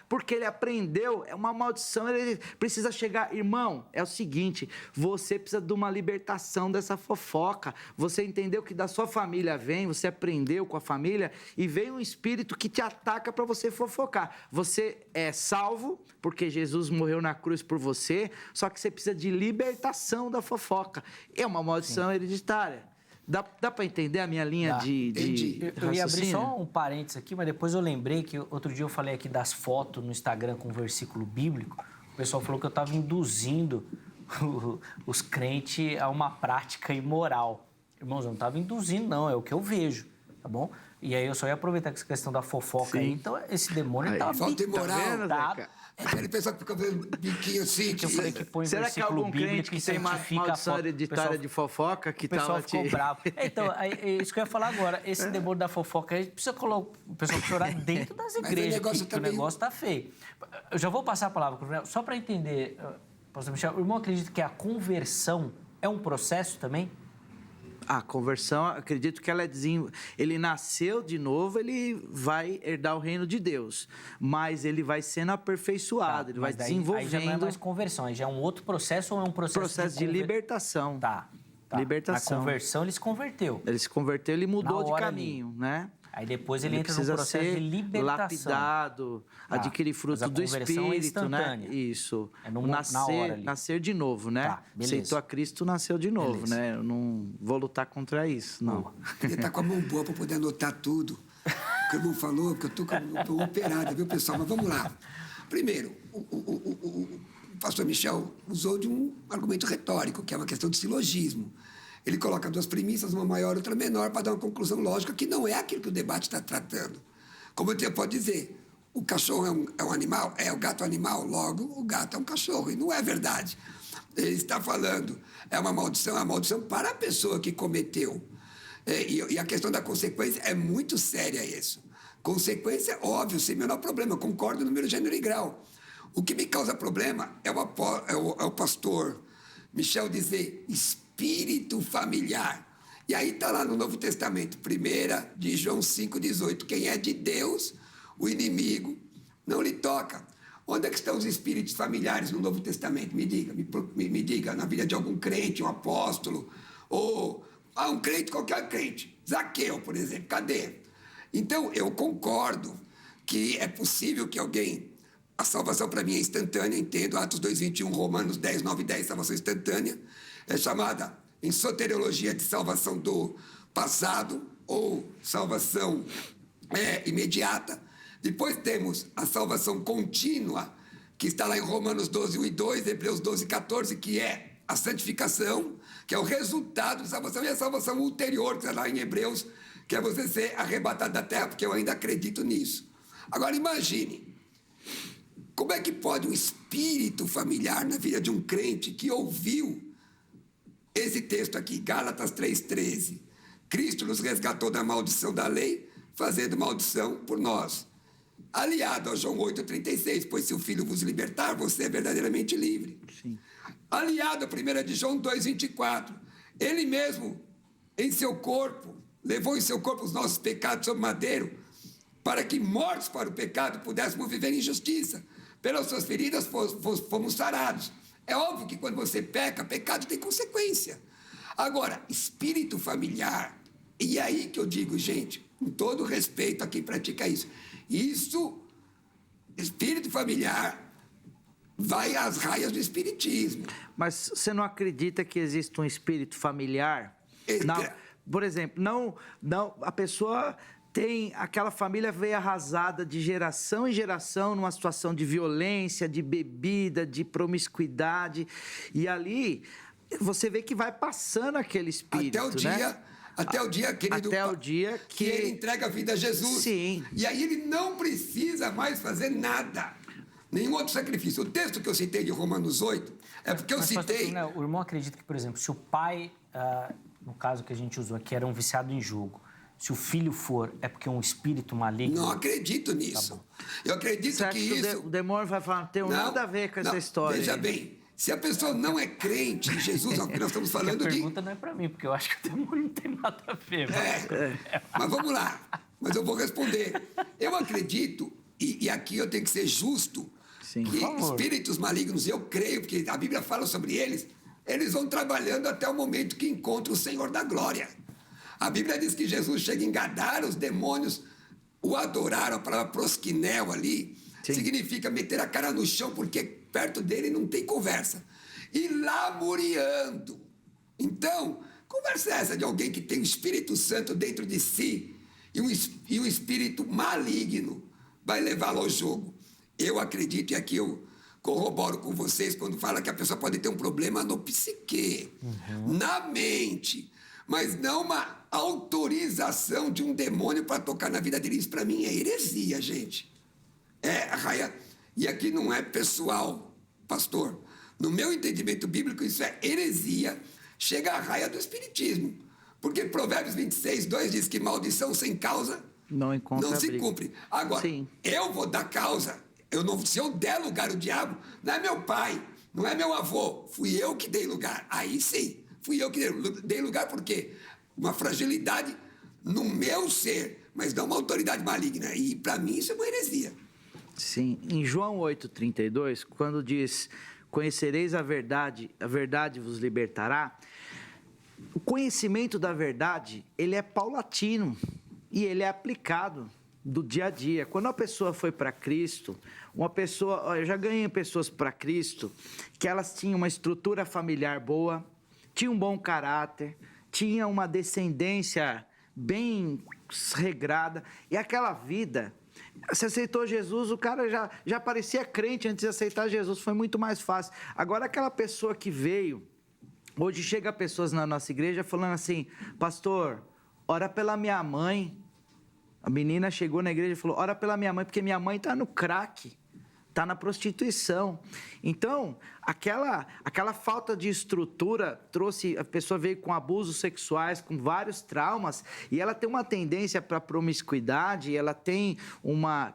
Porque ele aprendeu, é uma maldição, ele precisa chegar. Irmão, é o seguinte, você precisa de uma libertação dessa fofoca. Você entendeu que da sua família vem, você aprendeu com a família, e vem um espírito que te ataca para você fofocar. Você é salvo, porque Jesus morreu na cruz por você, só que você precisa de libertação da fofoca. É uma maldição hereditária. Dá para entender a minha linha de raciocínio? Eu ia abrir só um parênteses aqui, mas depois eu lembrei que outro dia eu falei aqui das fotos no Instagram com versículo bíblico. O pessoal falou que eu estava induzindo os crentes a uma prática imoral. Irmãos, eu não estava induzindo, não. É o que eu vejo, tá bom? E aí eu só ia aproveitar essa questão da fofoca aí. Então, esse demônio estava falta imoral. tá. Aquele pessoal que fica fazendo biquinho assim. Eu falei que põe será que algum crente que tem uma maldição hereditária de fofoca que tal? O pessoal ficou bravo. Então, é isso que eu ia falar agora. Esse demônio da fofoca aí, precisa colocar o pessoal precisa orar dentro das igrejas, que o negócio tá feio. Eu já vou passar a palavra para o Coronel, só para entender, pastor Michel, o irmão acredita que a conversão é um processo também? A conversão, acredito que ela ele nasceu de novo, ele vai herdar o reino de Deus, mas ele vai sendo aperfeiçoado, ele vai desenvolvendo. Aí já não é mais conversão, aí já é um outro processo ou é um processo de libertação. Tá. Libertação. Na conversão ele se converteu. Ele se converteu, ele mudou de caminho, né? Aí depois ele entra num processo de libertação. Lapidado, adquirir fruto do Espírito, né? Isso. É na hora ali. Nascer de novo, né? Tá, aceitou a Cristo, nasceu de novo, beleza. né? Eu não vou lutar contra isso, não. Ele tá com a mão boa para poder anotar tudo. O que o irmão falou, porque eu tô operado, viu, pessoal? Mas vamos lá. Primeiro, o pastor Michel usou de um argumento retórico, que é uma questão de silogismo. Ele coloca duas premissas, uma maior e outra menor, para dar uma conclusão lógica que não é aquilo que o debate está tratando. Como eu pode dizer, o cachorro é um animal? O gato é um animal, logo o gato é um cachorro. E não é verdade. Ele está falando, é uma maldição para a pessoa que cometeu. E a questão da consequência é muito séria isso. Consequência, óbvio, sem o menor problema, concordo no número, gênero e grau. O que me causa problema é o pastor Michel dizer espírito familiar. E aí está lá no Novo Testamento, 1 de João 5,18. Quem é de Deus, o inimigo não lhe toca. Onde é que estão os espíritos familiares no Novo Testamento? Me diga, me diga, na vida de algum crente, um apóstolo, ou um crente, qualquer crente. Zaqueu, por exemplo, cadê? Então, eu concordo que é possível que alguém... A salvação para mim é instantânea, entendo, Atos 2,21, Romanos 10, 9 e 10, salvação instantânea. É chamada, em soteriologia, de salvação do passado ou salvação imediata. Depois temos a salvação contínua, que está lá em Romanos 12, 1 e 2, Hebreus 12, 14, que é a santificação, que é o resultado da salvação, e a salvação ulterior, que está lá em Hebreus, que é você ser arrebatado da terra, porque eu ainda acredito nisso. Agora, imagine, como é que pode um espírito familiar na vida de um crente que ouviu esse texto aqui, Gálatas 3,13. Cristo nos resgatou da maldição da lei, fazendo maldição por nós. Aliado a João 8,36, pois se o Filho vos libertar, você é verdadeiramente livre. Sim. Aliado a 1 de João 2,24. Ele mesmo, em seu corpo, levou em seu corpo os nossos pecados sobre madeiro, para que, mortos para o pecado, pudéssemos viver em justiça. Pelas suas feridas fomos sarados. É óbvio que quando você peca, pecado tem consequência. Agora, espírito familiar, e aí que eu digo, gente, com todo respeito a quem pratica isso, espírito familiar, vai às raias do espiritismo. Mas você não acredita que existe um espírito familiar? Não, por exemplo, não, a pessoa tem... Aquela família veio arrasada de geração em geração numa situação de violência, de bebida, de promiscuidade. E ali você vê que vai passando aquele espírito, Até o dia, querido, até o dia que ele entrega a vida a Jesus. Sim. E aí ele não precisa mais fazer nada. Nenhum outro sacrifício. O texto que eu citei de Romanos 8 é porque eu citei... O irmão acredita que, por exemplo, se o pai, no caso que a gente usou aqui, era um viciado em jogo, se o filho for, é porque é um espírito maligno? Não acredito nisso. Eu acredito Você acha que isso... o demônio vai falar, não tem nada a ver com essa história. Veja bem, se a pessoa não é crente em Jesus, nós estamos falando de... A pergunta não é para mim, porque eu acho que o demônio não tem nada a ver. Mas vamos lá. Mas eu vou responder. Eu acredito, e aqui eu tenho que ser justo, Sim. que espíritos malignos, eu creio, porque a Bíblia fala sobre eles vão trabalhando até o momento que encontram o Senhor da glória. A Bíblia diz que Jesus chega em Gadara, os demônios o adoraram, a palavra prosquinel ali, Sim. significa meter a cara no chão, porque perto dele não tem conversa. E lamuriando. Então, conversa é essa de alguém que tem o Espírito Santo dentro de si e um espírito maligno vai levá-lo ao jogo. Eu acredito, e aqui eu corroboro com vocês, quando fala que a pessoa pode ter um problema no psique, na mente, mas não uma autorização de um demônio para tocar na vida dele. Isso, para mim, é heresia, gente. Raia. E aqui não é pessoal, pastor. No meu entendimento bíblico, isso é heresia. Chega à raia do espiritismo. Porque Provérbios 26, 2 diz que maldição sem causa não se cumpre. Agora, Sim. eu vou dar causa. Se eu der lugar ao diabo, não é meu pai, não é meu avô, fui eu que dei lugar. Aí sim, fui eu que dei lugar, por quê? Uma fragilidade no meu ser, mas não uma autoridade maligna. E para mim isso é uma heresia. Sim, em João 8,32, quando diz, conhecereis a verdade vos libertará, o conhecimento da verdade, ele é paulatino e ele é aplicado do dia a dia. Quando uma pessoa foi para Cristo, eu já ganhei pessoas para Cristo que elas tinham uma estrutura familiar boa, tinham um bom caráter, tinham uma descendência bem regrada, e aquela vida, você aceitou Jesus, o cara já parecia crente antes de aceitar Jesus, foi muito mais fácil. Agora aquela pessoa que veio, hoje chega pessoas na nossa igreja falando assim, pastor, ora pela minha mãe. A menina chegou na igreja e falou, ora pela minha mãe, porque minha mãe está no crack, está na prostituição. Então, aquela falta de estrutura trouxe, a pessoa veio com abusos sexuais, com vários traumas, e ela tem uma tendência para promiscuidade, ela tem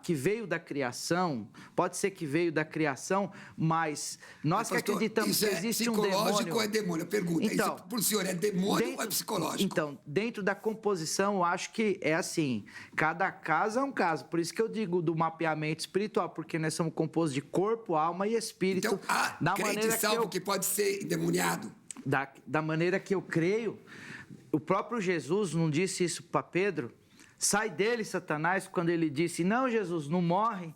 que veio da criação, pode ser que veio da criação, mas nós que acreditamos que existe um demônio... psicológico ou é demônio? Pergunta, então, isso por senhor é demônio ou é psicológico? Então, dentro da composição, eu acho que é assim, cada caso é um caso, por isso que eu digo do mapeamento espiritual, porque nós somos compostos de corpo, alma e espírito. Então, crente salvo que pode ser endemoniado. Da maneira que eu creio, o próprio Jesus não disse isso para Pedro, sai dele, Satanás, quando ele disse, não, Jesus, não morre,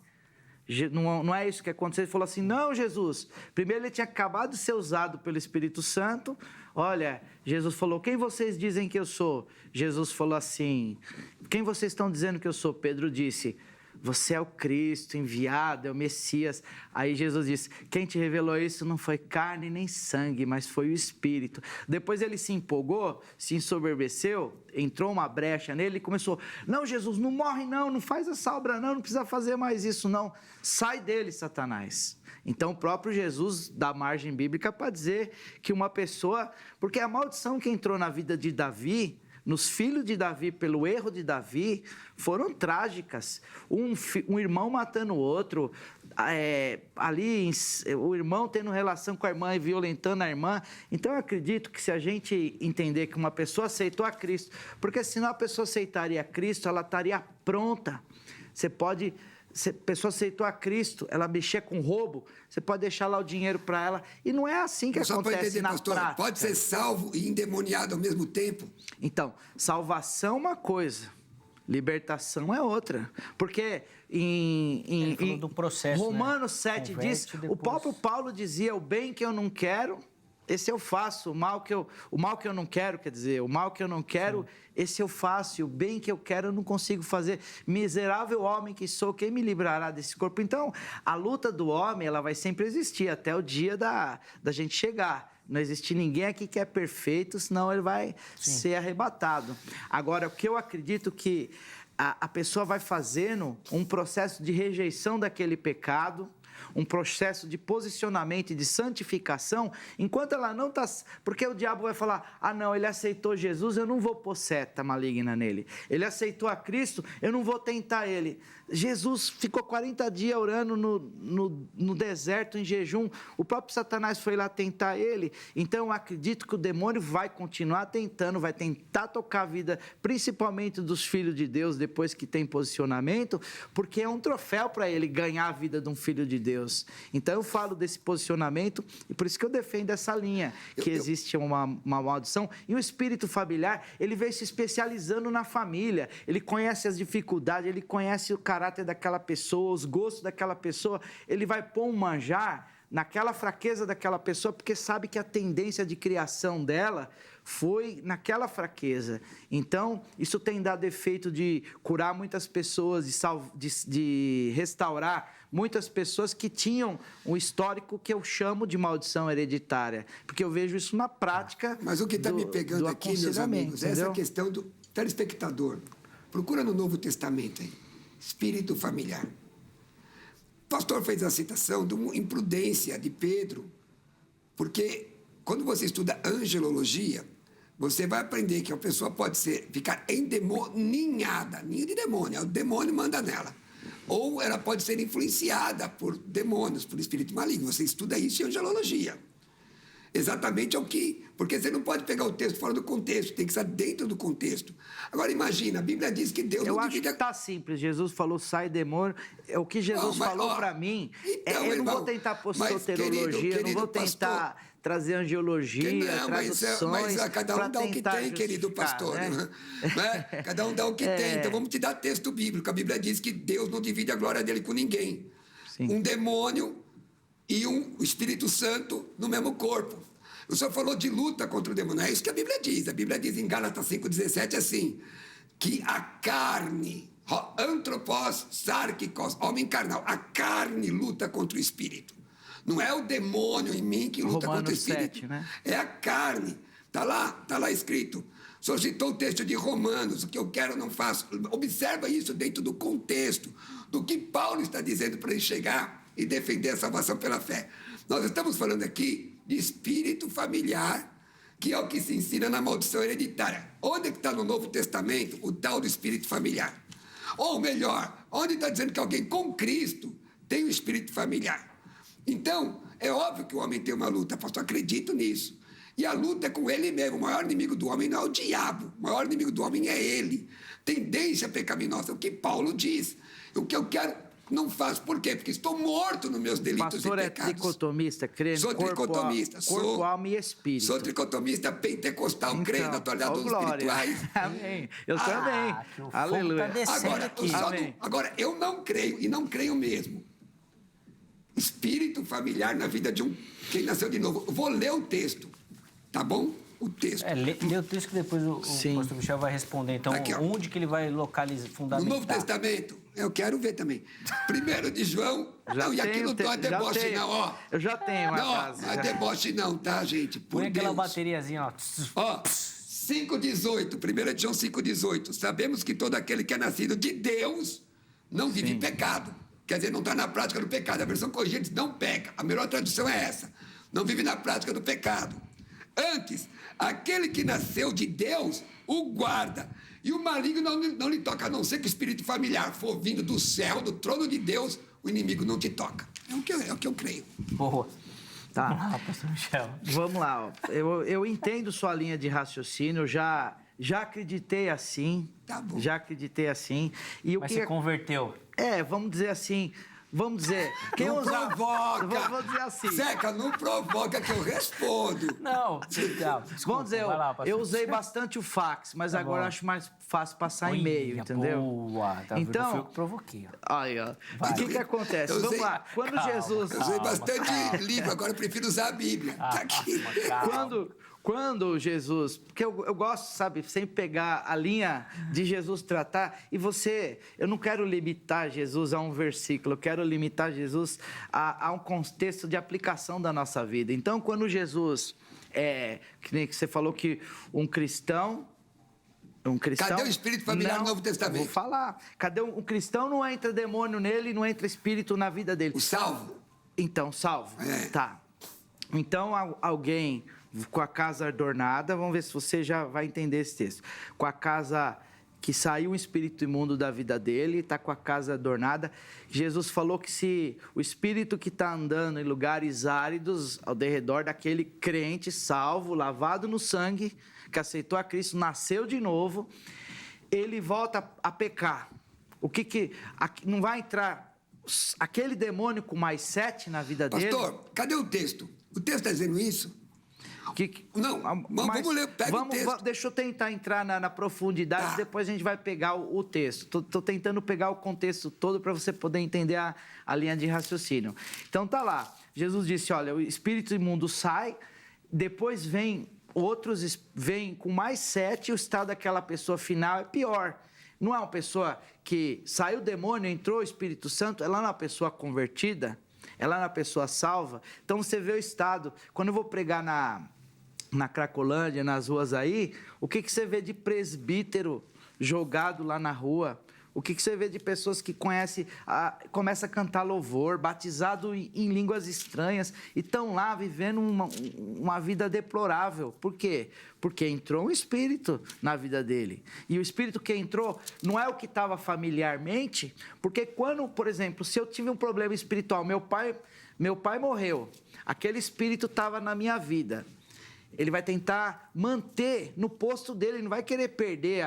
não é isso que aconteceu, ele falou assim, não, Jesus, primeiro ele tinha acabado de ser usado pelo Espírito Santo, olha, Jesus falou, quem vocês dizem que eu sou? Jesus falou assim, quem vocês estão dizendo que eu sou? Pedro disse, você é o Cristo enviado, é o Messias. Aí Jesus disse, quem te revelou isso não foi carne nem sangue, mas foi o Espírito. Depois ele se empolgou, se ensoberbeceu, entrou uma brecha nele e começou, não, Jesus, não morre não, não faz essa obra não precisa fazer mais isso não. Sai dele, Satanás. Então o próprio Jesus dá margem bíblica para dizer que uma pessoa, porque a maldição que entrou na vida de Davi, nos filhos de Davi, pelo erro de Davi, foram trágicas. Um irmão matando o outro, o irmão tendo relação com a irmã e violentando a irmã. Então, eu acredito que se a gente entender que uma pessoa aceitou a Cristo, porque senão a pessoa aceitaria a Cristo, ela estaria pronta. Se a pessoa aceitou a Cristo, ela mexer com roubo, você pode deixar lá o dinheiro para ela. E não é assim que acontece na prática. Pode ser salvo e endemoniado ao mesmo tempo? Então, salvação é uma coisa, Libertação é outra. Porque Ele falou do processo, Romanos né? 7 Converte diz, depois. o próprio Paulo dizia, o bem que eu não quero, esse eu faço. O mal que eu não quero, quer dizer, o mal que eu não quero, sim, esse eu faço. E o bem que eu quero eu não consigo fazer. Miserável homem que sou, quem me livrará desse corpo? Então, a luta do homem, ela vai sempre existir até o dia da gente chegar. Não existe ninguém aqui que é perfeito, senão ele vai, sim, ser arrebatado. Agora, o que eu acredito que a pessoa vai fazendo um processo de rejeição daquele pecado, um processo de posicionamento e de santificação, enquanto ela não está... Porque o diabo vai falar, não, ele aceitou Jesus, eu não vou pôr seta maligna nele. Ele aceitou a Cristo, eu não vou tentar ele. Jesus ficou 40 dias orando no deserto, em jejum. O próprio Satanás foi lá tentar ele. Então, eu acredito que o demônio vai continuar tentando, vai tentar tocar a vida, principalmente dos filhos de Deus, depois que tem posicionamento, porque é um troféu para ele ganhar a vida de um filho de Deus. Então, eu falo desse posicionamento e por isso que eu defendo essa linha, que existe uma maldição. E o espírito familiar, ele veio se especializando na família. Ele conhece as dificuldades, ele conhece o caráter daquela pessoa, os gostos daquela pessoa, ele vai pôr um manjar naquela fraqueza daquela pessoa, porque sabe que a tendência de criação dela foi naquela fraqueza. Então, isso tem dado efeito de curar muitas pessoas, de restaurar muitas pessoas que tinham um histórico que eu chamo de maldição hereditária, porque eu vejo isso na prática. Mas o que está me pegando aqui, meus amigos, é essa questão do telespectador. Procura no Novo Testamento aí. Espírito familiar. O pastor fez a citação de uma imprudência de Pedro, porque quando você estuda angelologia, você vai aprender que a pessoa pode ficar endemoninhada, ninho de demônio, o demônio manda nela. Ou ela pode ser influenciada por demônios, por espírito maligno. Você estuda isso em angelologia. Exatamente o que... Porque você não pode pegar o texto fora do contexto, tem que estar dentro do contexto. Agora, imagina, a Bíblia diz que Deus não divide... Eu acho que está simples. Jesus falou, sai demônio. O que Jesus falou para mim, então, eu não vou tentar pôr soterologia, não vou tentar trazer angiologia, traduções... Mas cada um dá o que tem, querido pastor. Né? Cada um dá o que tem. Então, vamos te dar texto bíblico. A Bíblia diz que Deus não divide a glória dele com ninguém. Sim. Um demônio e um Espírito Santo no mesmo corpo. O senhor falou de luta contra o demônio. É isso que a Bíblia diz. A Bíblia diz em Gálatas 5,17 assim, que a carne, antropós, sarkikos, homem carnal, a carne luta contra o Espírito. Não é o demônio em mim que luta contra o Espírito. 7, né? É a carne. Está lá escrito. O senhor citou o texto de Romanos, o que eu quero eu não faço. Observa isso dentro do contexto, do que Paulo está dizendo para ele chegar e defender a salvação pela fé. Nós estamos falando aqui de espírito familiar, que é o que se ensina na maldição hereditária. Onde está no Novo Testamento o tal do espírito familiar? Ou melhor, onde está dizendo que alguém com Cristo tem o espírito familiar? Então, é óbvio que o homem tem uma luta, pastor, acredito nisso. E a luta é com ele mesmo. O maior inimigo do homem não é o diabo, o maior inimigo do homem é ele. Tendência pecaminosa, é o que Paulo diz. O que eu quero... Não faço. Por quê? Porque estou morto nos meus delitos e pecados. Pastor é tricotomista, crê sou tricotomista. Corpo, alma e espírito. Sou tricotomista pentecostal, então, creio na atualidade dos espirituais. Amém. Eu também. Aleluia. Tá agora, eu não creio, e não creio mesmo. Espírito familiar na vida de quem nasceu de novo. Eu vou ler o texto, tá bom? O texto. Lê o texto que depois o pastor Michel vai responder. Então, aqui, onde que ele vai localizar, fundamentar? No Novo Testamento, eu quero ver também. 1 de João, e aqui não tô a deboche não, ó. Eu já tenho uma frase. Não, a deboche não, tá, gente? Põe aquela bateriazinha, ó. Ó, 5,18, 1 de João 5,18. Sabemos que todo aquele que é nascido de Deus não vive em pecado. Quer dizer, não está na prática do pecado. A versão corrigida diz não peca. A melhor tradução é essa. Não vive na prática do pecado. Antes, aquele que nasceu de Deus o guarda. E o maligno não lhe toca, a não ser que o espírito familiar for vindo do céu, do trono de Deus, o inimigo não te toca. É o que eu creio. Boa. Tá. Vamos lá, pastor Michel. Vamos lá. Ó. Eu entendo sua linha de raciocínio, já acreditei assim. Tá bom. Já acreditei assim. Mas você converteu. Vamos dizer assim, vamos dizer... Quem Não usa... provoca! Vou dizer assim. Zeca, não provoca que eu respondo. Não, desculpa, Vamos dizer, vai lá, eu usei bastante o fax, mas Tá agora bom. acho mais fácil passar e-mail, Olha, entendeu? Boa, tá vendo? Então- Foi eu que provoquei. Ó. Aí, ó. Vai. O que acontece? Eu Vamos usei- lá. Quando Calma, Jesus... Eu usei Calma, bastante livro, agora eu prefiro usar a Bíblia. Tá aqui. Quando Jesus... Porque eu gosto, sabe, sempre pegar a linha de Jesus tratar. E eu não quero limitar Jesus a um versículo, eu quero limitar Jesus a um contexto de aplicação da nossa vida. Então, quando Jesus... que nem que você falou que um cristão... Cadê o espírito familiar no Novo Testamento? Vou falar. Cadê um cristão? Não entra demônio nele, não entra espírito na vida dele. O salvo? Então, salvo. É. Tá. Então, alguém com a casa adornada, vamos ver se você já vai entender esse texto. Com a casa que saiu um espírito imundo da vida dele, está com a casa adornada. Jesus falou que se o espírito que está andando em lugares áridos ao derredor daquele crente salvo, lavado no sangue, que aceitou a Cristo, nasceu de novo, ele volta a pecar. Não vai entrar aquele demônio com mais 7 na vida dele? Pastor, cadê o texto? O texto está dizendo isso? Não, vamos ler, pega o texto. Deixa eu tentar entrar na profundidade, Tá. depois a gente vai pegar o texto. Tô tentando pegar o contexto todo para você poder entender a linha de raciocínio. Então tá lá, Jesus disse, olha, o espírito imundo sai, depois outros vêm com mais 7, o estado daquela pessoa final é pior. Não é uma pessoa que saiu o demônio, entrou o Espírito Santo, ela não é uma pessoa convertida, ela não é uma pessoa salva. Então você vê o estado. Quando eu vou pregar na Cracolândia, nas ruas aí, o que você vê de presbítero jogado lá na rua? O que você vê de pessoas que começam a cantar louvor, batizado em línguas estranhas, e estão lá vivendo uma vida deplorável. Por quê? Porque entrou um espírito na vida dele. E o espírito que entrou não é o que estava familiarmente, porque quando, por exemplo, se eu tive um problema espiritual, meu pai morreu, aquele espírito estava na minha vida. Ele vai tentar manter no posto dele, não vai querer perder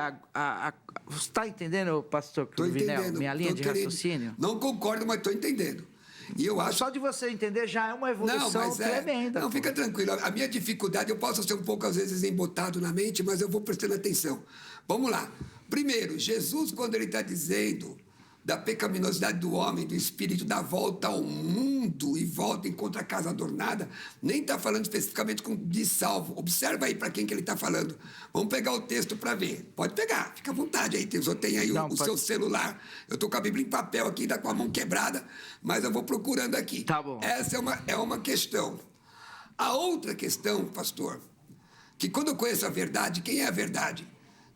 Você está entendendo, pastor Cruvinel, minha linha de raciocínio? Não concordo, mas estou entendendo. E eu acho... Só de você entender já é uma evolução tremenda. Não, fica tranquilo. A minha dificuldade, eu posso ser um pouco, às vezes, embotado na mente, mas eu vou prestando atenção. Vamos lá. Primeiro, Jesus, quando ele está dizendo da pecaminosidade do homem, do espírito, da volta ao mundo e volta e encontra a casa adornada, nem está falando especificamente de salvo. Observa aí para quem que ele está falando. Vamos pegar o texto para ver. Pode pegar, fica à vontade aí. Só tem aí o seu celular. Eu estou com a Bíblia em papel aqui, ainda com a mão quebrada, mas eu vou procurando aqui. Tá bom. Essa é uma questão. A outra questão, pastor, que quando eu conheço a verdade, quem é a verdade?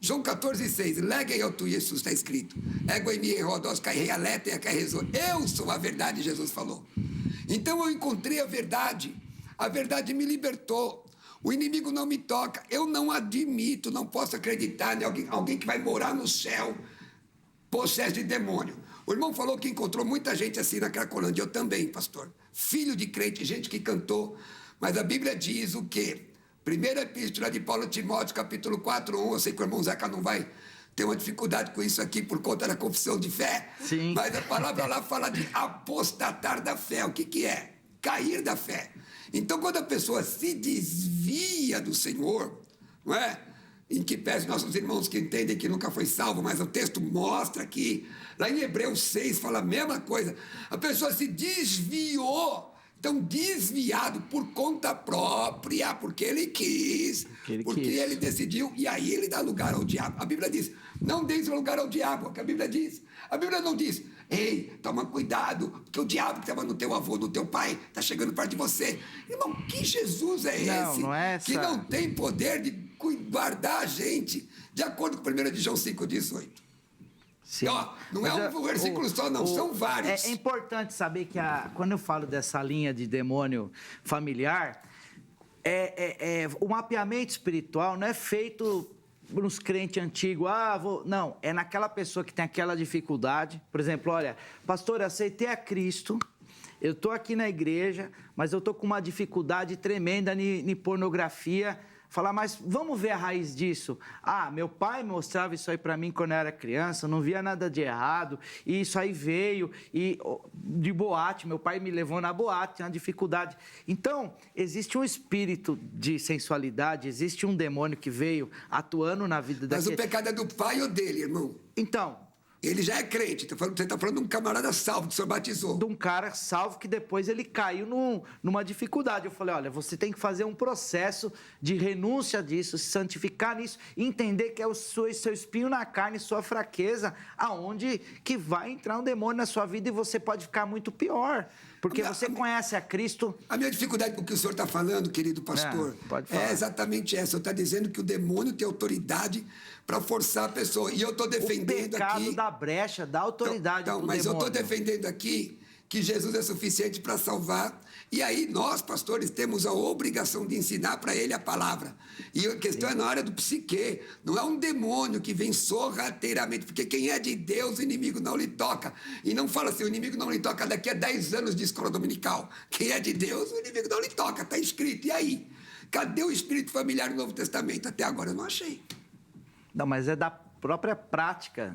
João 14,6, leguei ao tu, Jesus, está escrito. Ego em mim, rodós, cairei aleta e acarrezou. Eu sou a verdade, Jesus falou. Então eu encontrei a verdade me libertou. O inimigo não me toca, eu não admito, não posso acreditar em alguém que vai morar no céu, possesso de demônio. O irmão falou que encontrou muita gente assim na Cracolândia, eu também, pastor. Filho de crente, gente que cantou, mas a Bíblia diz o quê? Primeira epístola de Paulo a Timóteo, capítulo 4:1. Eu sei que o irmão Zeca não vai ter uma dificuldade com isso aqui por conta da confissão de fé. Sim. Mas a palavra lá fala de apostatar da fé. O que é? Cair da fé. Então, quando a pessoa se desvia do Senhor, não é? Em que pese nossos irmãos que entendem que nunca foi salvo, mas o texto mostra aqui, lá em Hebreus 6 fala a mesma coisa. A pessoa se desviou. Então, desviado por conta própria, porque ele quis, porque ele decidiu, e aí ele dá lugar ao diabo. A Bíblia diz, não deis lugar ao diabo, é o que a Bíblia diz. A Bíblia não diz, ei, toma cuidado, porque o diabo que estava no teu avô, no teu pai, está chegando perto de você. Irmão, que Jesus é esse? Não é essa... Que não tem poder de guardar a gente, de acordo com 1 João 5,18. Sim. Ó, não é um versículo só, não, são vários. É importante saber que quando eu falo dessa linha de demônio familiar, o mapeamento espiritual não é feito nos crentes antigos. Não, é naquela pessoa que tem aquela dificuldade. Por exemplo, olha, pastor, eu aceitei a Cristo, eu estou aqui na igreja, mas eu estou com uma dificuldade tremenda em pornografia. Falar, mas vamos ver a raiz disso. Ah, meu pai mostrava isso aí para mim quando eu era criança, não via nada de errado, e isso aí veio de boate, meu pai me levou na boate, na dificuldade. Então, existe um espírito de sensualidade, existe um demônio que veio atuando na vida daquele... Mas o pecado é do pai ou dele, irmão? Então... Ele já é crente, você está falando de um camarada salvo que o senhor batizou. De um cara salvo que depois ele caiu numa dificuldade. Eu falei, olha, você tem que fazer um processo de renúncia disso, se santificar nisso, entender que é o seu espinho na carne, sua fraqueza, aonde que vai entrar um demônio na sua vida e você pode ficar muito pior. Porque você conhece a Cristo... A minha dificuldade com o que o senhor está falando, querido pastor, pode falar. É exatamente essa. O senhor está dizendo que o demônio tem autoridade para forçar a pessoa. E eu estou defendendo aqui... O pecado da brecha, da autoridade pro mas demônio. eu estou defendendo aqui que Jesus é suficiente para salvar. E aí nós, pastores, temos a obrigação de ensinar para ele a palavra. E a questão é na área do psique. Não é um demônio que vem sorrateiramente, porque quem é de Deus, o inimigo não lhe toca. E não fala assim, o inimigo não lhe toca daqui a 10 anos de escola dominical. Quem é de Deus, o inimigo não lhe toca, está escrito. E aí? Cadê o espírito familiar no Novo Testamento? Até agora eu não achei. Não, mas é da própria prática,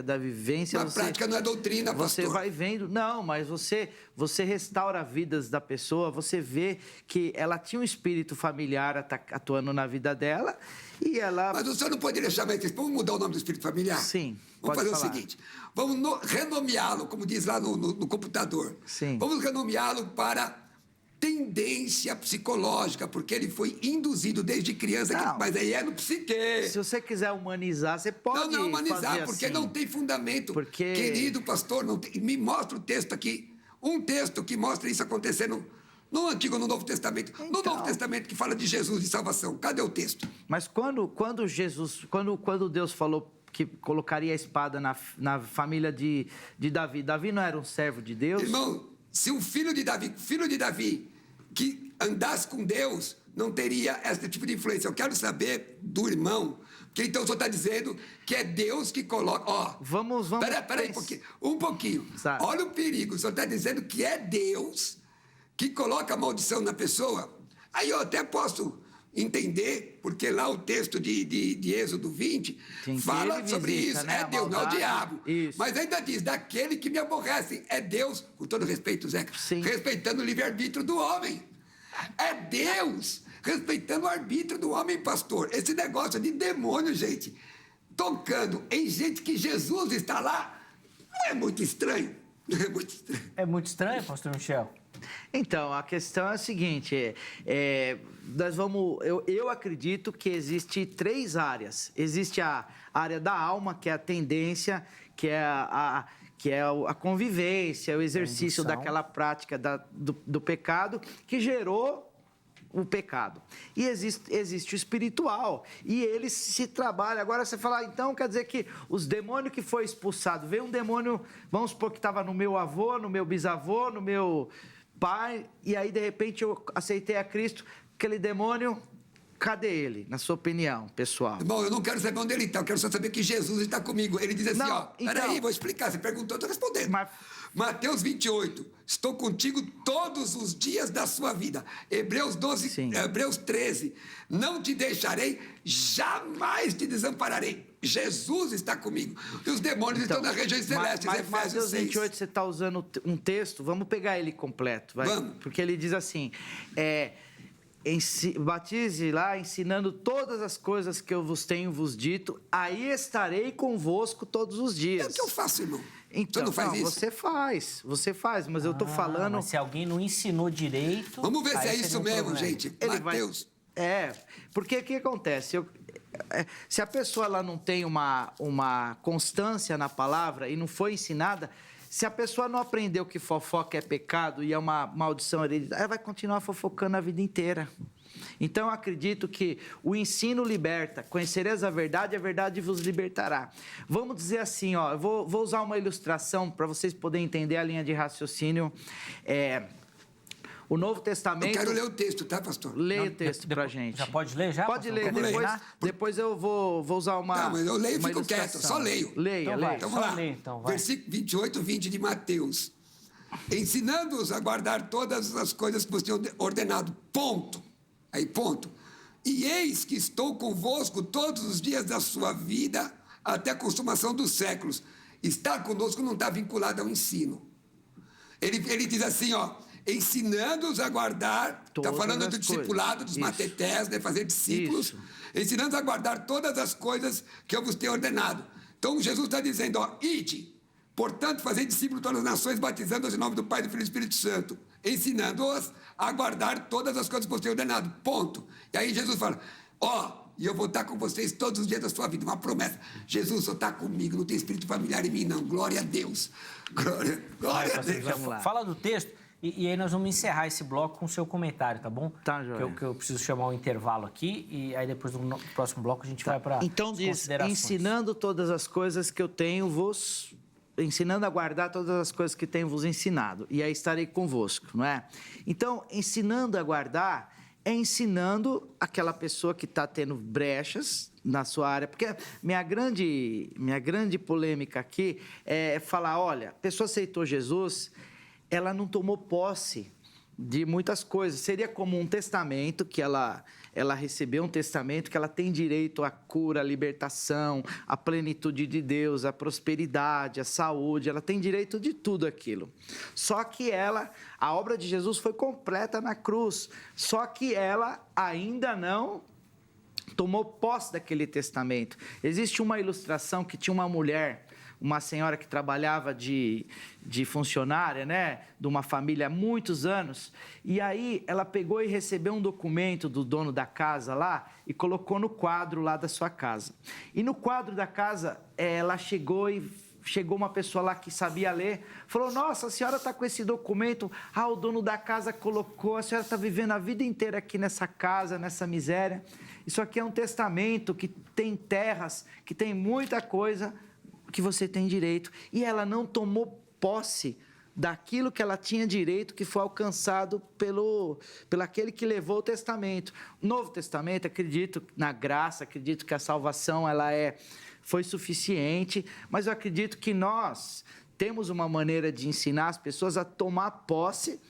da vivência. A prática não é doutrina, pastor. Você vai vendo, não, mas você restaura vidas da pessoa, você vê que ela tinha um espírito familiar atuando na vida dela e ela... Mas o senhor não poderia chamar isso, vamos mudar o nome do espírito familiar? Sim, vamos pode fazer falar. o seguinte, vamos renomeá-lo, como diz lá no computador. Sim. Vamos renomeá-lo para... tendência psicológica, porque ele foi induzido desde criança, mas aí é no psique. Se você quiser humanizar, você pode Não humanizar, fazer porque assim. não tem fundamento. Porque... Querido pastor, me mostra o texto aqui, um texto que mostra isso acontecendo no Antigo ou no Novo Testamento. Então... No Novo Testamento que fala de Jesus e salvação. Cadê o texto? Mas quando Deus falou que colocaria a espada na família de Davi, Davi não era um servo de Deus? Irmão, se um filho de Davi, que andasse com Deus, não teria esse tipo de influência. Eu quero saber do irmão, porque então o senhor está dizendo que é Deus que coloca... Ó, vamos... Peraí um pouquinho. Sabe? Olha o perigo. O senhor está dizendo que é Deus que coloca a maldição na pessoa. Aí eu até posso entender, porque lá o texto de Êxodo 20 fala sobre isso. Né? É Deus, não é o diabo. Isso. Mas ainda diz, daquele que me aborrecem. É Deus, com todo respeito, Zeca, respeitando o livre-arbítrio do homem. É Deus respeitando o arbítrio do homem, pastor. Esse negócio de demônio, gente, tocando em gente que Jesus está lá, é muito estranho. É muito estranho. É muito estranho, pastor Michel? Então, a questão é a seguinte, eu acredito que existe 3 áreas. Existe a área da alma, que é a tendência, que é a convivência, o exercício daquela prática do pecado que gerou o pecado. E existe o espiritual. E ele se trabalha. Agora você fala, então quer dizer que os demônios que foi expulsado, veio um demônio, vamos supor que estava no meu avô, no meu bisavô, no meu pai, e aí de repente eu aceitei a Cristo, aquele demônio, cadê ele, na sua opinião, pessoal? Bom, eu não quero saber onde ele está, eu quero só saber que Jesus está comigo. Ele diz assim, peraí, vou explicar, você perguntou, eu estou respondendo. Mateus 28, estou contigo todos os dias da sua vida. Hebreus 13, não te deixarei, jamais te desampararei. Jesus está comigo. E os demônios estão nas regiões celestes, mas Efésios Mateus 6. 28, você está usando um texto, vamos pegar ele completo. Vai? Vamos. Porque ele diz assim, batize lá, ensinando todas as coisas que eu tenho vos dito, aí estarei convosco todos os dias. É o que eu faço, irmão. Então, você não faz isso? Você faz, mas eu tô falando... Mas se alguém não ensinou direito... Vamos ver se é isso mesmo, gente. Mateus. Porque o que acontece? Se a pessoa ela não tem uma constância na palavra e não foi ensinada, se a pessoa não aprendeu que fofoca é pecado e é uma maldição hereditária, ela vai continuar fofocando a vida inteira. Então, eu acredito que o ensino liberta. Conhecereis a verdade vos libertará. Vamos dizer assim, eu vou usar uma ilustração para vocês poderem entender a linha de raciocínio. O Novo Testamento... Eu quero ler o texto, tá, pastor? Leia o texto pra gente. Já pode ler, já? Pode ler. Depois eu vou usar uma Não, mas eu leio e fico ilustração. quieto, só leio. Leia. Então vamos lá. Versículo 28, 20 de Mateus. Ensinando-os a guardar todas as coisas que você tem ordenado. Ponto. Aí, ponto. E eis que estou convosco todos os dias da sua vida, até a consumação dos séculos. Estar conosco não está vinculado ao ensino. Ele diz assim, ó, ensinando-os a guardar, está falando do discipulado, dos matetés, né, fazer discípulos, ensinando-os a guardar todas as coisas que eu vos tenho ordenado. Então, Jesus está dizendo, ó, ide, portanto, fazei discípulos de todas as nações, batizando-os em nome do Pai, do Filho e do Espírito Santo, ensinando-os a guardar todas as coisas que vos tenho ordenado, ponto. E aí Jesus fala, ó, e eu vou estar com vocês todos os dias da sua vida, uma promessa. Jesus, só está comigo, não tem espírito familiar em mim, não. Glória a Deus. Glória a Deus. Vamos lá. Fala do texto e aí nós vamos encerrar esse bloco com o seu comentário, tá bom? Tá, joia. Que eu preciso chamar um intervalo aqui e aí depois no próximo bloco a gente vai para então diz, ensinando todas as coisas que eu tenho vos... ensinando a guardar todas as coisas que tenho vos ensinado, e aí estarei convosco, não é? Então, ensinando a guardar é ensinando aquela pessoa que está tendo brechas na sua área, porque minha grande polêmica aqui é falar, olha, a pessoa aceitou Jesus, ela não tomou posse de muitas coisas, seria como um testamento que ela recebeu um testamento que ela tem direito à cura, à libertação, à plenitude de Deus, à prosperidade, à saúde, ela tem direito de tudo aquilo. Só que a obra de Jesus foi completa na cruz, só que ela ainda não tomou posse daquele testamento. Existe uma ilustração que tinha uma mulher, uma senhora que trabalhava de funcionária, né, de uma família há muitos anos, e aí ela pegou e recebeu um documento do dono da casa lá e colocou no quadro lá da sua casa. E no quadro da casa, ela chegou uma pessoa lá que sabia ler, falou, nossa, a senhora está com esse documento, o dono da casa colocou, a senhora está vivendo a vida inteira aqui nessa casa, nessa miséria, isso aqui é um testamento que tem terras, que tem muita coisa que você tem direito, e ela não tomou posse daquilo que ela tinha direito, que foi alcançado pelo aquele que levou o testamento. Novo Testamento, acredito na graça, acredito que a salvação foi suficiente, mas eu acredito que nós temos uma maneira de ensinar as pessoas a tomar posse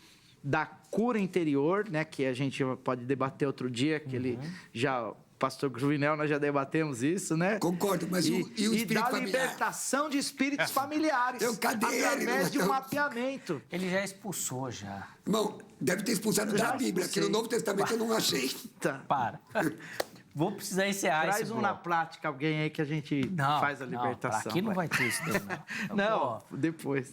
da cura interior, né, que a gente pode debater outro dia, que Pastor Cruvinel, nós já debatemos isso, né? Concordo, mas o espírito da familiar? Libertação de espíritos familiares. Através de um mapeamento. Ele já expulsou, já. Irmão, deve ter expulsado da Bíblia, que no Novo Testamento eu não achei. Tá. Para. Vou precisar encerrar esse bloco. Traz na prática alguém aí que a gente faz a libertação. Aqui não vai ter isso, não. Não, depois.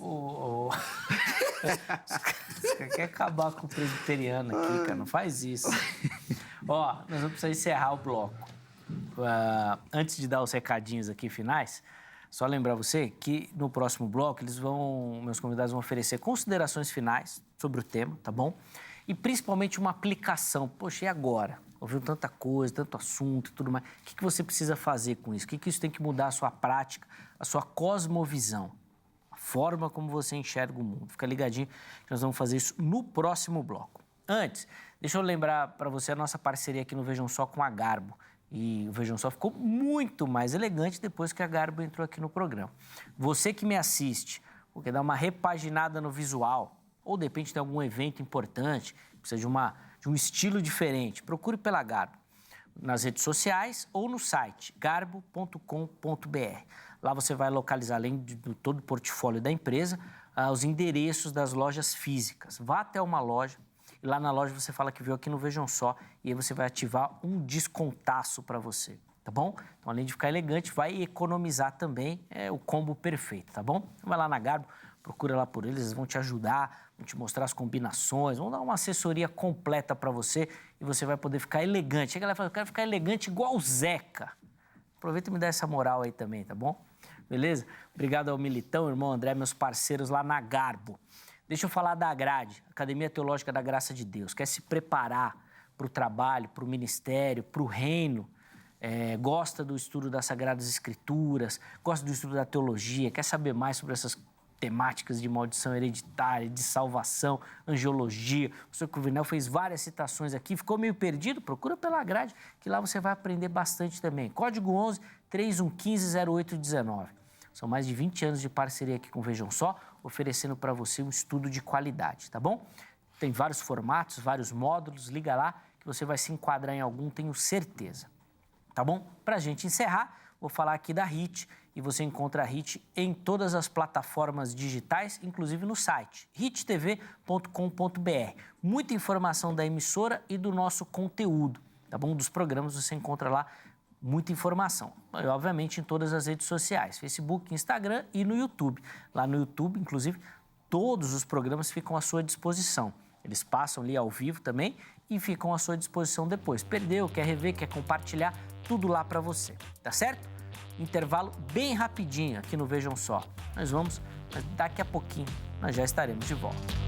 Você quer acabar com o presbiteriano aqui, cara? Não faz isso. Ó, nós vamos precisar encerrar o bloco. Antes de dar os recadinhos aqui finais, só lembrar você que no próximo bloco meus convidados vão oferecer considerações finais sobre o tema, tá bom? E principalmente uma aplicação. Poxa, e agora? Ouviu tanta coisa, tanto assunto e tudo mais. O que você precisa fazer com isso? O que isso tem que mudar a sua prática, a sua cosmovisão, a forma como você enxerga o mundo? Fica ligadinho que nós vamos fazer isso no próximo bloco. Antes, deixa eu lembrar para você a nossa parceria aqui no Vejam Só com a Garbo. E o Vejam Só ficou muito mais elegante depois que a Garbo entrou aqui no programa. Você que me assiste, quer dar uma repaginada no visual, ou de repente tem algum evento importante, precisa de um estilo diferente, procure pela Garbo, nas redes sociais ou no site garbo.com.br. Lá você vai localizar, além de todo o portfólio da empresa, os endereços das lojas físicas. Vá até uma loja e lá na loja você fala que veio aqui no Vejam Só e aí você vai ativar um descontaço para você, tá bom? Então, além de ficar elegante, vai economizar também, o combo perfeito, tá bom? Vai lá na Garbo, procura lá por eles vão te ajudar, vão te mostrar as combinações, vão dar uma assessoria completa para você e você vai poder ficar elegante. Chega lá e fala, eu quero ficar elegante igual o Zeca. Aproveita e me dá essa moral aí também, tá bom? Beleza? Obrigado ao Militão, irmão André, meus parceiros lá na Garbo. Deixa eu falar da Agrade, Academia Teológica da Graça de Deus. Quer se preparar para o trabalho, para o ministério, para o reino, gosta do estudo das Sagradas Escrituras, gosta do estudo da teologia, quer saber mais sobre essas temáticas de maldição hereditária, de salvação, angiologia. O Sr. Cruvinel fez várias citações aqui, ficou meio perdido? Procura pela Grade, que lá você vai aprender bastante também. Código 11 3115 0819. São mais de 20 anos de parceria aqui com o Vejam Só, oferecendo para você um estudo de qualidade, tá bom? Tem vários formatos, vários módulos, liga lá que você vai se enquadrar em algum, tenho certeza. Tá bom? Pra gente encerrar, vou falar aqui da HIT, e você encontra a HIT em todas as plataformas digitais, inclusive no site hittv.com.br. Muita informação da emissora e do nosso conteúdo, tá bom? Dos programas você encontra lá muita informação. E, obviamente, em todas as redes sociais, Facebook, Instagram e no YouTube. Lá no YouTube, inclusive, todos os programas ficam à sua disposição. Eles passam ali ao vivo também e ficam à sua disposição depois. Perdeu, quer rever, quer compartilhar, tudo lá para você, tá certo? Intervalo bem rapidinho aqui no Vejam Só. Nós vamos, mas daqui a pouquinho nós já estaremos de volta.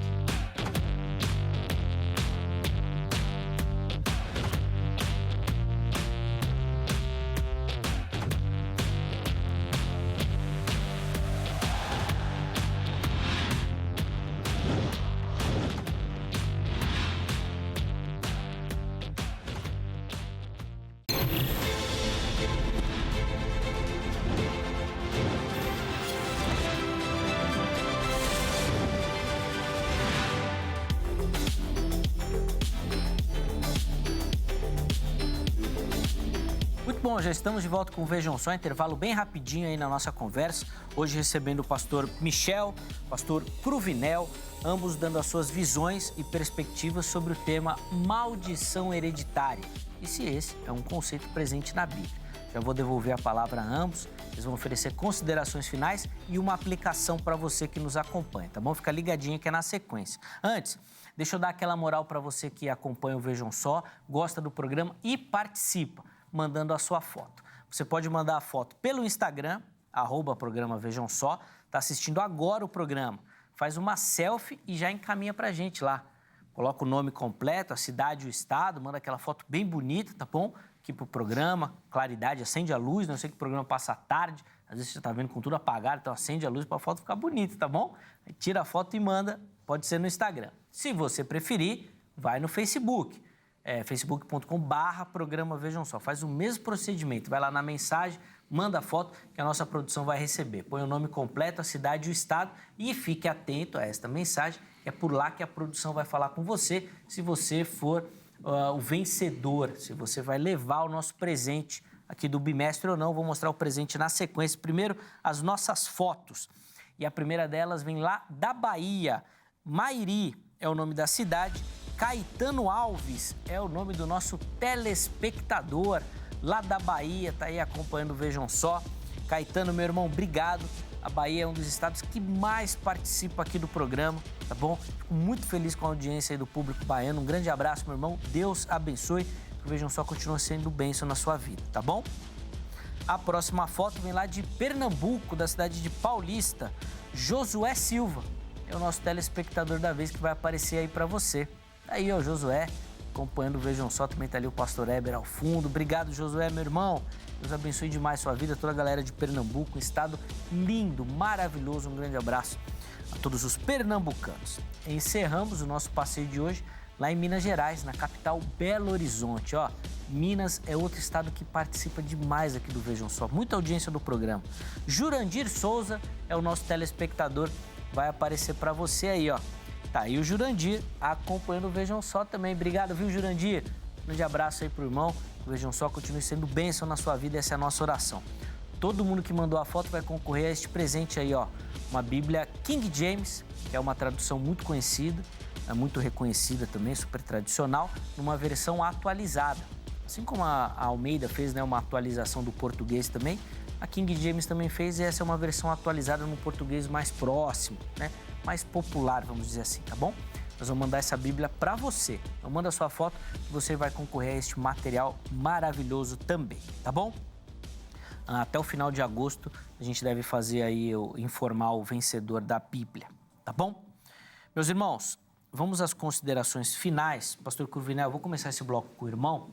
Bom, já estamos de volta com o Vejam Só, intervalo bem rapidinho aí na nossa conversa. Hoje recebendo o pastor Michel, pastor Cruvinel, ambos dando as suas visões e perspectivas sobre o tema maldição hereditária. E se esse é um conceito presente na Bíblia. Já vou devolver a palavra a ambos, eles vão oferecer considerações finais e uma aplicação para você que nos acompanha, tá bom? Fica ligadinho que é na sequência. Antes, deixa eu dar aquela moral para você que acompanha o Vejam Só, gosta do programa e participa, mandando a sua foto. Você pode mandar a foto pelo Instagram, @programa Vejam Só, está assistindo agora o programa. Faz uma selfie e já encaminha para a gente lá. Coloca o nome completo, a cidade, o estado, manda aquela foto bem bonita, tá bom? Aqui pro programa, claridade, acende a luz, não sei que o programa passa tarde, às vezes você está vendo com tudo apagado, então acende a luz para a foto ficar bonita, tá bom? Aí tira a foto e manda, pode ser no Instagram. Se você preferir, vai no Facebook. facebook.com/programa Vejam Só. Faz o mesmo procedimento, vai lá na mensagem, manda a foto que a nossa produção vai receber. Põe o nome completo, a cidade e o estado e fique atento a esta mensagem. É por lá que a produção vai falar com você, se você for o vencedor, se você vai levar o nosso presente aqui do bimestre ou não. Vou mostrar o presente na sequência. Primeiro, as nossas fotos. E a primeira delas vem lá da Bahia. Mairi é o nome da cidade. Caetano Alves é o nome do nosso telespectador lá da Bahia, tá aí acompanhando o Vejam Só. Caetano, meu irmão, obrigado. A Bahia é um dos estados que mais participa aqui do programa, tá bom? Fico muito feliz com a audiência aí do público baiano. Um grande abraço, meu irmão. Deus abençoe. Que o Vejam Só continua sendo bênção na sua vida, tá bom? A próxima foto vem lá de Pernambuco, da cidade de Paulista. Josué Silva é o nosso telespectador da vez que vai aparecer aí para você. Aí, ó, Josué, acompanhando o Vejam Só, também tá ali o pastor Heber ao fundo. Obrigado, Josué, meu irmão. Deus abençoe demais sua vida, toda a galera de Pernambuco, um estado lindo, maravilhoso. Um grande abraço a todos os pernambucanos. Encerramos o nosso passeio de hoje lá em Minas Gerais, na capital Belo Horizonte, ó. Minas é outro estado que participa demais aqui do Vejam Só, muita audiência do programa. Jurandir Souza é o nosso telespectador, vai aparecer para você aí, ó. Tá aí o Jurandir acompanhando o Vejam Só também. Obrigado, viu, Jurandir? Um grande abraço aí pro irmão. O Vejam Só continue sendo bênção na sua vida, essa é a nossa oração. Todo mundo que mandou a foto vai concorrer a este presente aí, ó. Uma Bíblia King James, que é uma tradução muito conhecida, é muito reconhecida também, super tradicional, numa versão atualizada. Assim como a Almeida fez, né, uma atualização do português também, a King James também fez, e essa é uma versão atualizada no português mais próximo, né? Mais popular, vamos dizer assim, tá bom? Nós vamos mandar essa Bíblia para você. Então manda sua foto que você vai concorrer a este material maravilhoso também, tá bom? Até o final de agosto a gente deve fazer aí, informar o vencedor da Bíblia, tá bom? Meus irmãos, vamos às considerações finais. Pastor Cruvinel, eu vou começar esse bloco com o irmão.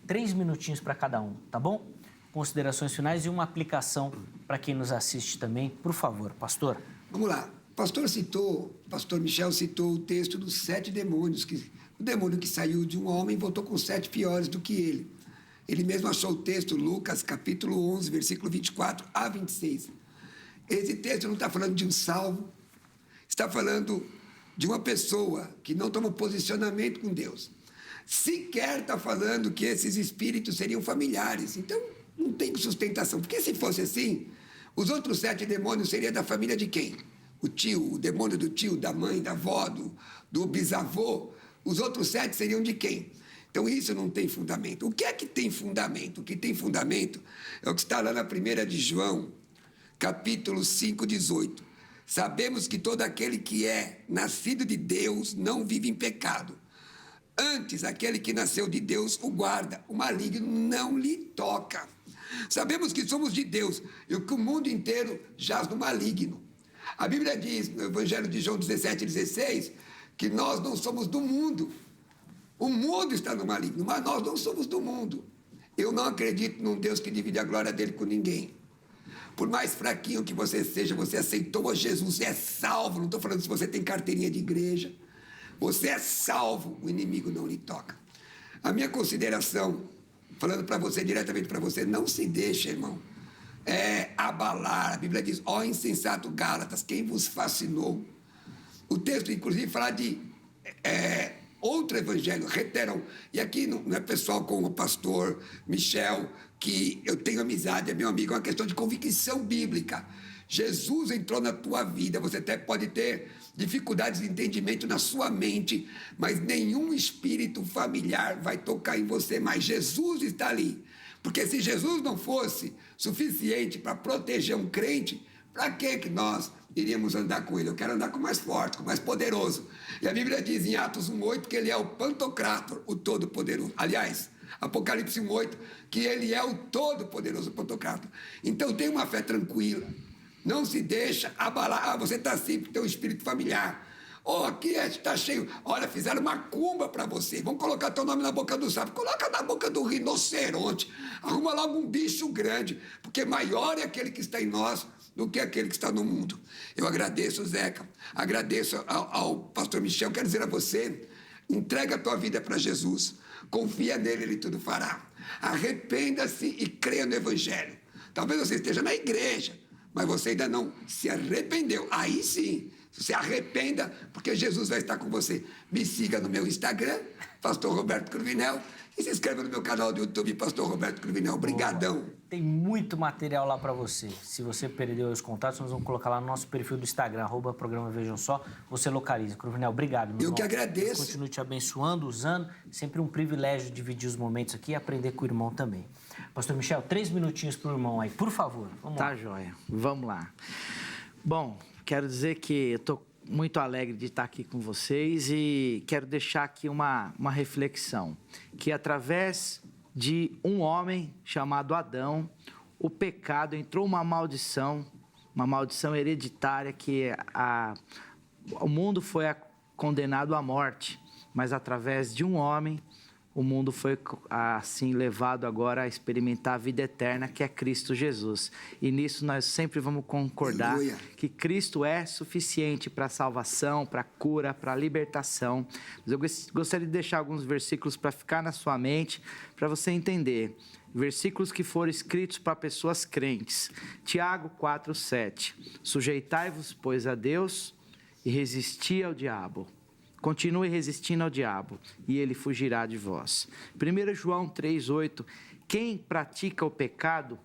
3 minutinhos para cada um, tá bom? Considerações finais e uma aplicação para quem nos assiste também. Por favor, pastor. Vamos lá. O pastor Michel citou o texto dos 7 demônios, o demônio que saiu de um homem voltou com 7 piores do que ele. Ele mesmo achou o texto, Lucas, capítulo 11, versículo 24 a 26. Esse texto não está falando de um salvo, está falando de uma pessoa que não toma posicionamento com Deus. sequer está falando que esses espíritos seriam familiares. Então, não tem sustentação. Porque se fosse assim, os outros 7 demônios seriam da família de quem? O tio, o demônio do tio, da mãe, da avó, do bisavô. Os outros 7 seriam de quem? Então, isso não tem fundamento. O que é que tem fundamento? O que tem fundamento é o que está lá na 1 de João, capítulo 5, 18. Sabemos que todo aquele que é nascido de Deus não vive em pecado. Antes, aquele que nasceu de Deus o guarda, o maligno não lhe toca. Sabemos que somos de Deus e que o mundo inteiro jaz no maligno. A Bíblia diz, no Evangelho de João 17, 16, que nós não somos do mundo. O mundo está no maligno, mas nós não somos do mundo. Eu não acredito num Deus que divide a glória dele com ninguém. Por mais fraquinho que você seja, você aceitou a Jesus, é salvo. Não estou falando se você tem carteirinha de igreja. Você é salvo, o inimigo não lhe toca. A minha consideração, falando para você, diretamente para você, não se deixe, irmão, abalar. A Bíblia diz, ó insensato Gálatas, quem vos fascinou? O texto, inclusive, fala de outro evangelho, reteram. E aqui não é pessoal com o pastor Michel, que eu tenho amizade, é meu amigo, é uma questão de convicção bíblica. Jesus entrou na tua vida, você até pode ter dificuldades de entendimento na sua mente, mas nenhum espírito familiar vai tocar em você, mas Jesus está ali. Porque se Jesus não fosse suficiente para proteger um crente, para que nós iríamos andar com ele? Eu quero andar com o mais forte, com o mais poderoso. E a Bíblia diz em Atos 1,8 que ele é o Pantocrator, o Todo-Poderoso. Aliás, Apocalipse 1,8, que ele é o Todo-Poderoso Pantocrator. Então tem uma fé tranquila. Não se deixa abalar. Você está assim porque tem um espírito familiar. Aqui está cheio. Olha, fizeram uma macumba para você. Vão colocar teu nome na boca do sapo. Coloca na boca do rinoceronte. Arruma logo um bicho grande. Porque maior é aquele que está em nós do que aquele que está no mundo. Eu agradeço, Zeca. Agradeço ao pastor Michel. Quero dizer a você, entrega a tua vida para Jesus. Confia nele, ele tudo fará. Arrependa-se e creia no evangelho. Talvez você esteja na igreja, mas você ainda não se arrependeu. Aí sim, se arrependa, porque Jesus vai estar com você. Me siga no meu Instagram, Pastor Roberto Cruvinel, e se inscreva no meu canal do YouTube, Pastor Roberto Cruvinel. Obrigadão. Tem muito material lá para você. Se você perdeu os contatos, nós vamos colocar lá no nosso perfil do Instagram, @programa Vejam Só, você localiza. Cruvinel, obrigado, meu irmão. Eu que agradeço. Deus continue te abençoando, usando. Sempre um privilégio dividir os momentos aqui e aprender com o irmão também. Pastor Michel, 3 minutinhos para o irmão aí, por favor. Vamos lá. Tá, joia. Vamos lá. Bom, quero dizer que eu estou muito alegre de estar aqui com vocês e quero deixar aqui uma reflexão. Que através de um homem chamado Adão, o pecado entrou uma maldição hereditária que o mundo foi condenado à morte, mas através de um homem, o mundo foi assim levado agora a experimentar a vida eterna, que é Cristo Jesus. E nisso nós sempre vamos concordar que Cristo é suficiente para a salvação, para a cura, para a libertação. Mas eu gostaria de deixar alguns versículos para ficar na sua mente, para você entender. Versículos que foram escritos para pessoas crentes. Tiago 4:7. Sujeitai-vos, pois, a Deus e resisti ao diabo. Continue resistindo ao diabo, e ele fugirá de vós. 1 João 3:8. Quem pratica o pecado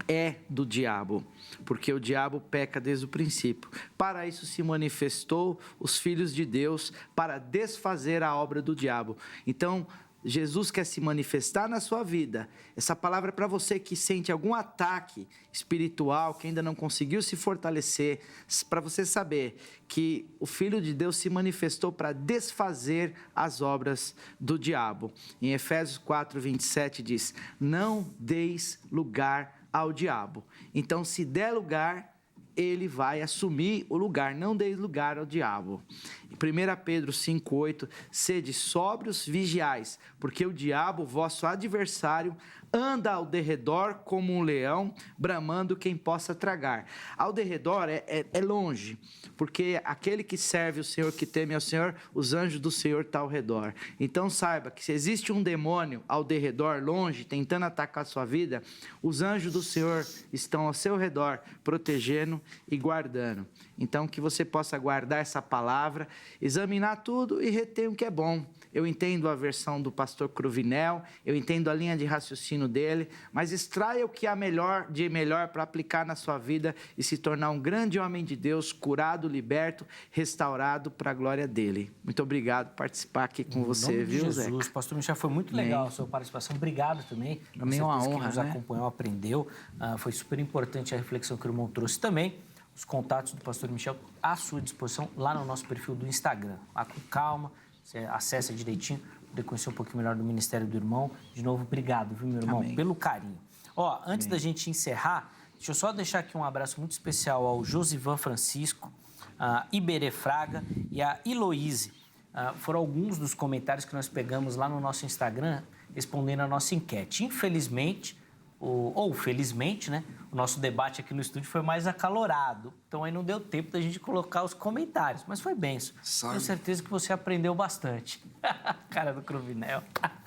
é do diabo, porque o diabo peca desde o princípio. Para isso se manifestou os filhos de Deus, para desfazer a obra do diabo. Então, Jesus quer se manifestar na sua vida. Essa palavra é para você que sente algum ataque espiritual, que ainda não conseguiu se fortalecer, para você saber que o Filho de Deus se manifestou para desfazer as obras do diabo. Em Efésios 4:27 diz, não deis lugar ao diabo. Então, se der lugar, ele vai assumir o lugar, não deis lugar ao diabo. Em 1 Pedro 5:8, sede sóbrios, vigiais, porque o diabo, vosso adversário, anda ao derredor como um leão, bramando quem possa tragar. Ao derredor é longe, porque aquele que serve o Senhor, que teme ao Senhor, os anjos do Senhor estão ao redor. Então saiba que se existe um demônio ao derredor, longe, tentando atacar a sua vida, os anjos do Senhor estão ao seu redor, protegendo e guardando. Então que você possa guardar essa palavra examinar tudo e reter o que é bom. Eu entendo a versão do pastor Cruvinel, eu entendo a linha de raciocínio dele, mas extraia o que há de melhor para aplicar na sua vida e se tornar um grande homem de Deus, curado, liberto, restaurado para a glória dele. Muito obrigado por participar aqui com você, viu, Zé? Jesus, pastor Michel, foi muito legal a sua participação. Obrigado também. Também é uma honra, que nos acompanhou, aprendeu. Foi super importante a reflexão que o irmão trouxe também. Os contatos do pastor Michel à sua disposição lá no nosso perfil do Instagram. Lá com calma, você acessa direitinho, poder conhecer um pouquinho melhor do ministério do irmão. De novo, obrigado, viu, meu irmão, pelo carinho. Ó, antes da gente encerrar, deixa eu só deixar aqui um abraço muito especial ao Josivan Francisco, a Iberê Fraga e a Heloíse. Foram alguns dos comentários que nós pegamos lá no nosso Instagram, respondendo a nossa enquete. Infelizmente, ou felizmente, né, o nosso debate aqui no estúdio foi mais acalorado. Então, aí não deu tempo da gente colocar os comentários, mas foi benção. Tenho certeza que você aprendeu bastante. Cara do Cruvinel.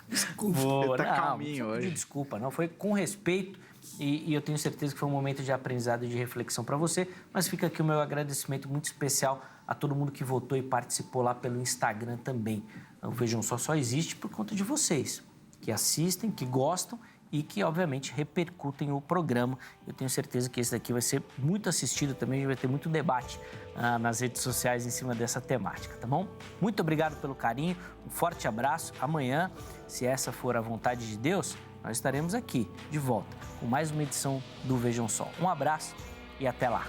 Desculpa. Você tá calminho não hoje. Desculpa, não. Foi com respeito e eu tenho certeza que foi um momento de aprendizado e de reflexão para você. Mas fica aqui o meu agradecimento muito especial a todo mundo que votou e participou lá pelo Instagram também. Então, vejam só existe por conta de vocês, que assistem, que gostam e que, obviamente, repercutem o programa. Eu tenho certeza que esse daqui vai ser muito assistido também, vai ter muito debate nas redes sociais em cima dessa temática, tá bom? Muito obrigado pelo carinho, um forte abraço. Amanhã, se essa for a vontade de Deus, nós estaremos aqui, de volta, com mais uma edição do Vejam Só. Um abraço e até lá.